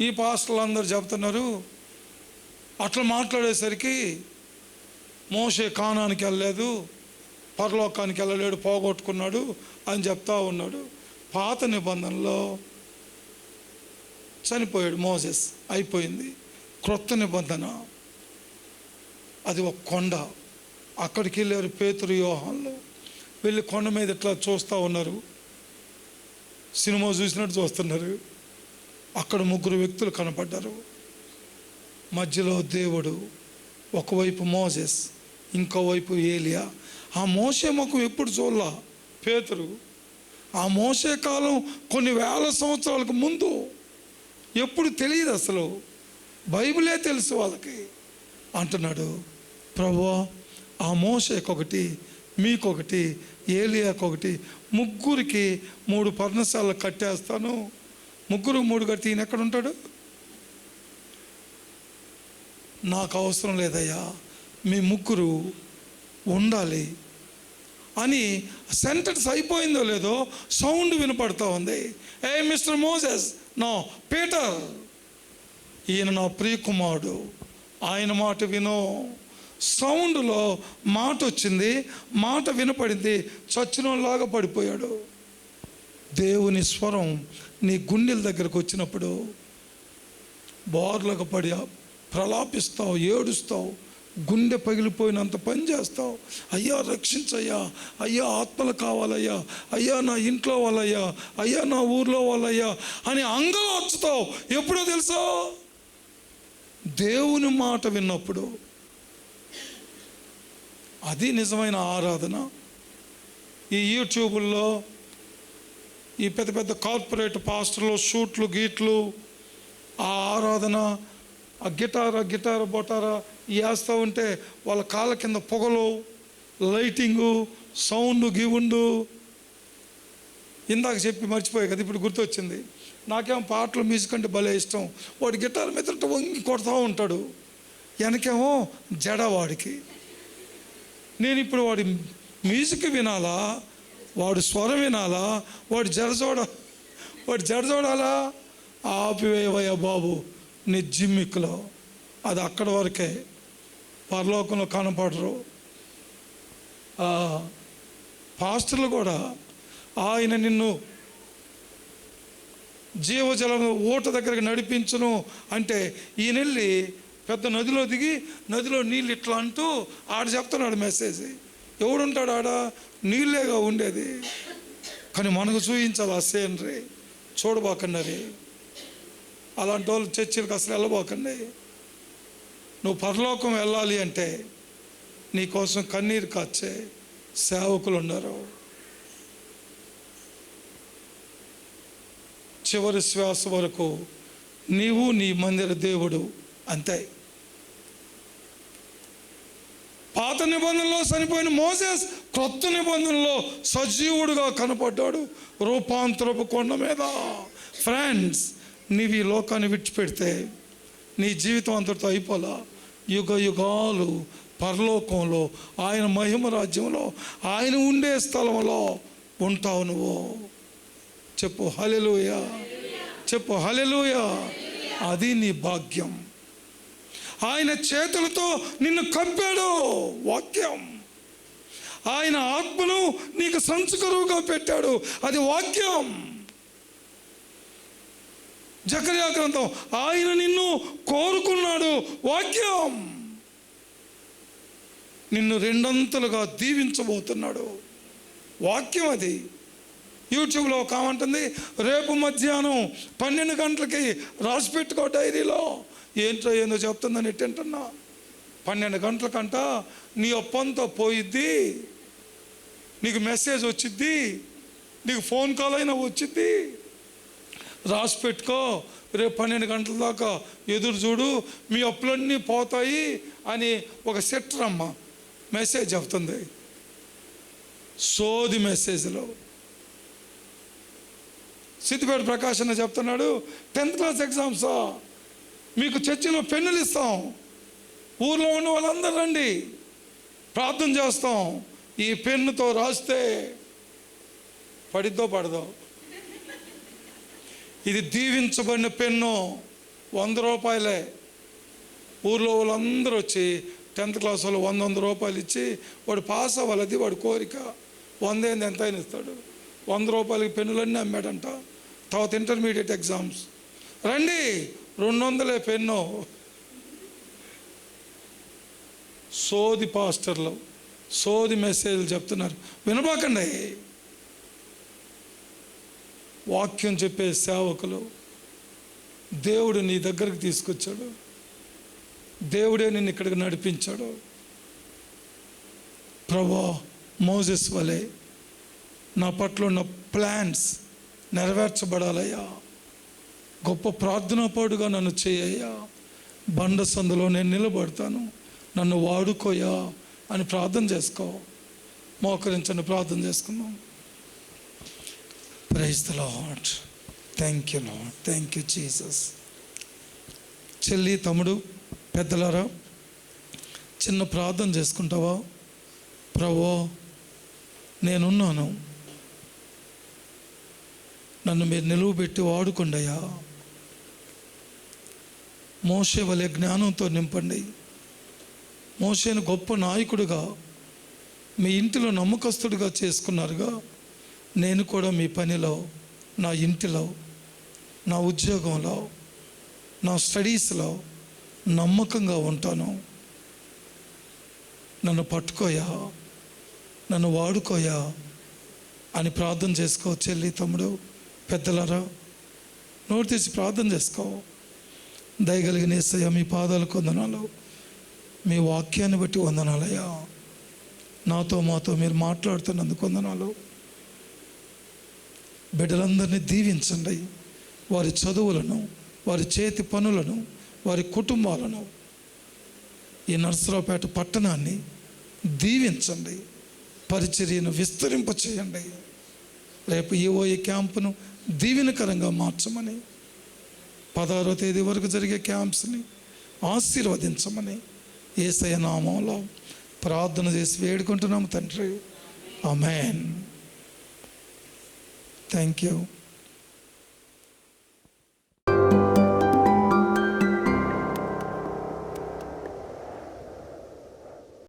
ఈ పాస్టర్లు అందరూ చెప్తున్నారు, అట్లా మాట్లాడేసరికి మోషే కానానికి వెళ్ళలేదు, పరలోకానికి వెళ్ళలేడు, పోగొట్టుకున్నాడు అని చెప్తా ఉన్నాడు. పాత నిబంధనలో చనిపోయాడు మోసెస్, అయిపోయింది. క్రొత్త నిబంధన అది ఒక కొండ. అక్కడికి వెళ్ళారు పేతురు, యోహాన్లు. వెళ్ళి కొండ మీద ఇట్లా చూస్తూ ఉన్నారు, సినిమా చూసినట్టు చూస్తున్నారు. అక్కడ 3 వ్యక్తులు కనపడ్డారు. మధ్యలో దేవుడు, ఒకవైపు మోసెస్, ఇంకోవైపు ఏలియా. ఆ మోషే ముఖం ఎప్పుడు చూడలా పేతురు. ఆ మోషే కాలం కొన్ని వేల సంవత్సరాలకు ముందు, ఎప్పుడు తెలియదు అసలు, బైబిలే తెలుసు వాళ్ళకి. అంటున్నాడు, ప్రభువా ఆ మోషేకొకటి, మీకొకటి, ఏలియాకొకటి, 3కి 3 పర్ణశాలలు కట్టేస్తాను. 3 కట్టి ఈయన ఎక్కడ ఉంటాడు? నాకు అవసరం లేదయ్యా, మీ 3 ఉండాలి అని సెంటెన్స్ అయిపోయిందో లేదో సౌండ్ వినపడుతూ ఉంది. ఏ మిస్టర్ మోసెస్, నో పీటర్, ఈయన నా ప్రియకుమారుడు, ఆయన మాట వినో. సౌండ్లో మాట వచ్చింది, మాట వినపడింది, చచ్చినలాగా పడిపోయాడు. దేవుని స్వరం నీ గుండెల దగ్గరకు వచ్చినప్పుడు బోర్లకు పడి ప్రలాపిస్తావు, ఏడుస్తావు, గుండె పగిలిపోయినంత పని చేస్తావు. అయ్యా రక్షించయ్యా, అయ్యా ఆత్మలు కావాలయ్యా, అయ్యా నా ఇంట్లో వాళ్ళయ్యా, అయ్యా నా ఊర్లో వాళ్ళయ్యా అని అంగలార్చుతావు. ఎప్పుడో తెలుసా? దేవుని మాట విన్నప్పుడు. అది నిజమైన ఆరాధన. ఈ యూట్యూబుల్లో ఈ పెద్ద పెద్ద కార్పొరేట్ పాస్టర్లు షూట్లు గీట్లు, ఆ ఆరాధన, ఆ గిటార బొటారా వేస్తూ ఉంటే వాళ్ళ కాళ్ళ కింద పొగలు, లైటింగు, సౌండ్ గివుండు. ఇందాక చెప్పి మర్చిపోయాయి కదా, ఇప్పుడు గుర్తొచ్చింది. నాకేమో పాటలు, మ్యూజిక్ అంటే భలే ఇష్టం. వాడు గిటార్ మీద వంగి కొడతా ఉంటాడు, వెనకేమో జడవాడికి. నేను ఇప్పుడు వాడి మ్యూజిక్ వినాలా, వాడు స్వరం వినాలా, వాడు జడ చూడాలా? ఆపివేవయ్యా బాబు నీ జిమ్మిక్లో. అది అక్కడ వరకే, పరలోకంలో కనపడరు. పాస్టర్లు కూడా ఆయన నిన్ను జీవజలను ఓట దగ్గరికి నడిపించును అంటే ఈయన వెళ్ళి పెద్ద నదిలో దిగి నదిలో నీళ్ళు ఇట్లా అంటూ ఆడ చెప్తున్నాడు మెసేజ్. ఎవడుంటాడు ఆడ? నీళ్ళేగా ఉండేది. కానీ మనకు చూపించాలి ఆ సీనరీ. చూడబాకండి, అలాంటి వాళ్ళు చర్చిలకు అసలు వెళ్ళబోకండి. నువ్వు పరలోకం వెళ్ళాలి అంటే నీకోసం కన్నీరు కాచే సేవకులు ఉన్నారు. చివరి శ్వాస వరకు నీవు నీ మందిర దేవుడు అంతే. పాత నిబంధనలో చనిపోయిన మోసెస్ క్రొత్త నిబంధనలో సజీవుడుగా కనపడ్డాడు రూపాంతరపు కొండ మీద. ఫ్రెండ్స్, నీవు ఈ లోకాన్ని విడిచిపెడితే నీ జీవితం అంతటితో అయిపోలా. యుగ యుగాలు పరలోకంలో ఆయన మహిమ రాజ్యంలో ఆయన ఉండే స్థలంలో ఉంటావు నువ్వు. చెప్పు హల్లెలూయా, చెప్పు హల్లెలూయా. అది నీ భాగ్యం. ఆయన చేతులతో నిన్ను కప్పాడు వాక్యం. ఆయన ఆత్మను నీకు సంచుకరువుగా పెట్టాడు, అది వాక్యం. జకర్యా గ్రంథం, ఆయన నిన్ను కోరుకున్నాడు, వాక్యం. నిన్ను 2 దీవించబోతున్నాడు, వాక్యం. అది యూట్యూబ్లో ఒక కామంటుంది, రేపు మధ్యాహ్నం 12 గంటలకి రాసి పెట్టుకో డైరీలో. ఏందో చెప్తుందని ఎట్టంటున్నా. 12 గంటలకంట నీ ఒప్పంతా పోయిద్ది, నీకు మెసేజ్ వచ్చిద్ది, నీకు ఫోన్ కాల్ అయినా వచ్చిద్ది. రాసి పెట్టుకో, రేపు 12 గంటల దాకా ఎదురు చూడు, మీ అప్పులన్నీ పోతాయి అని ఒక సెట్రమ్మ మెసేజ్ చెప్తుంది. సోది మెసేజ్లో సిద్దిపేట ప్రకాష్ అన్న చెప్తున్నాడు, 10th క్లాస్ ఎగ్జామ్స్ మీకు చర్చిలో పెన్నులు ఇస్తాం, ఊర్లో ఉన్న వాళ్ళందరూ రండి, ప్రార్థన చేస్తాం. ఈ పెన్నుతో రాస్తే పడిద్దో పడదో. ఇది దీవించబడిన పెన్ను, 100 రూపాయలే. ఊర్లో వాళ్ళందరూ వచ్చి 10th క్లాస్ వాళ్ళు 100 రూపాయలు ఇచ్చి వాడు పాస్ అవ్వాలి, వాడి కోరిక. 100 ఏంది ఎంత అయినా ఇస్తాడు. 100 రూపాయలకి పెన్నులన్నీ అమ్మాడంట. తర్వాత ఇంటర్మీడియట్ ఎగ్జామ్స్ రండి 200 పెన్ను. సోది పాస్టర్లు సోది మెసేజ్లు చెప్తున్నారు, వినబాకండి. వాక్యం చెప్పే సేవకులు, దేవుడు నీ దగ్గరికి తీసుకొచ్చాడు, దేవుడే నిన్ను ఇక్కడికి నడిపించాడు. ప్రభువా, మోసెస్ వలె నా పట్ల ఉన్న ప్లాన్స్ నెరవేర్చబడాలయ్యా, గొప్ప ప్రార్థనాపరుడుగా నన్ను చేయయ్యా, బండ సందులో నేను నిలబడతాను, నన్ను వాడుకోయా అని ప్రార్థన చేసుకో. మోకరించండి, ప్రార్థన చేసుకుందాం. Praise the Lord. Thank you Lord, thank you Jesus. చెల్లి, తమ్ముడు, పెద్దలారా, చిన్న ప్రార్థన చేసుకుంటావా? ప్రభువా, నేనున్నాను, నన్ను మీరు నిలువబెట్టి వాడుకోండి అయ్యా. మోషే వలె జ్ఞానంతో నింపండి. మోషేను గొప్ప నాయకుడిగా, మీ ఇంటిలో నమ్మకస్తుడిగా చేసుకున్నారుగా. నేను కూడా మీ పనిలో, నా ఇంటిలో, నా ఉద్యోగంలో, నా స్టడీస్లో నమ్మకంగా ఉంటాను. నన్ను పట్టుకోయా, నన్ను వాడుకోయా అని ప్రార్థన చేసుకో. చెల్లి, తమ్ముడు, పెద్దలారా, నోరు తీసి ప్రార్థన చేసుకో. దయగలిగిన యేసయ్యా, మీ పాదాలకు వందనాలు, మీ వాక్యాన్ని బట్టి వందనాలయ్యా. నాతో మాతో మీరు మాట్లాడుతున్నందుకు వందనాలు. బిడ్డలందరినీ దీవించండి. వారి చదువులను, వారి చేతి పనులను, వారి కుటుంబాలను, ఈ నర్సరావుపేట పట్టణాన్ని దీవించండి. పరిచర్యను విస్తరింప చేయండి. రేపు ఈఓఏ క్యాంపును దీవెనకరంగా మార్చమని, 16వ తేదీ వరకు జరిగే క్యాంప్స్ని ఆశీర్వదించమని యేసయ్య నామంలో ప్రార్థన చేసి వేడుకుంటున్నాము తండ్రి. ఆమేన్. Thank you.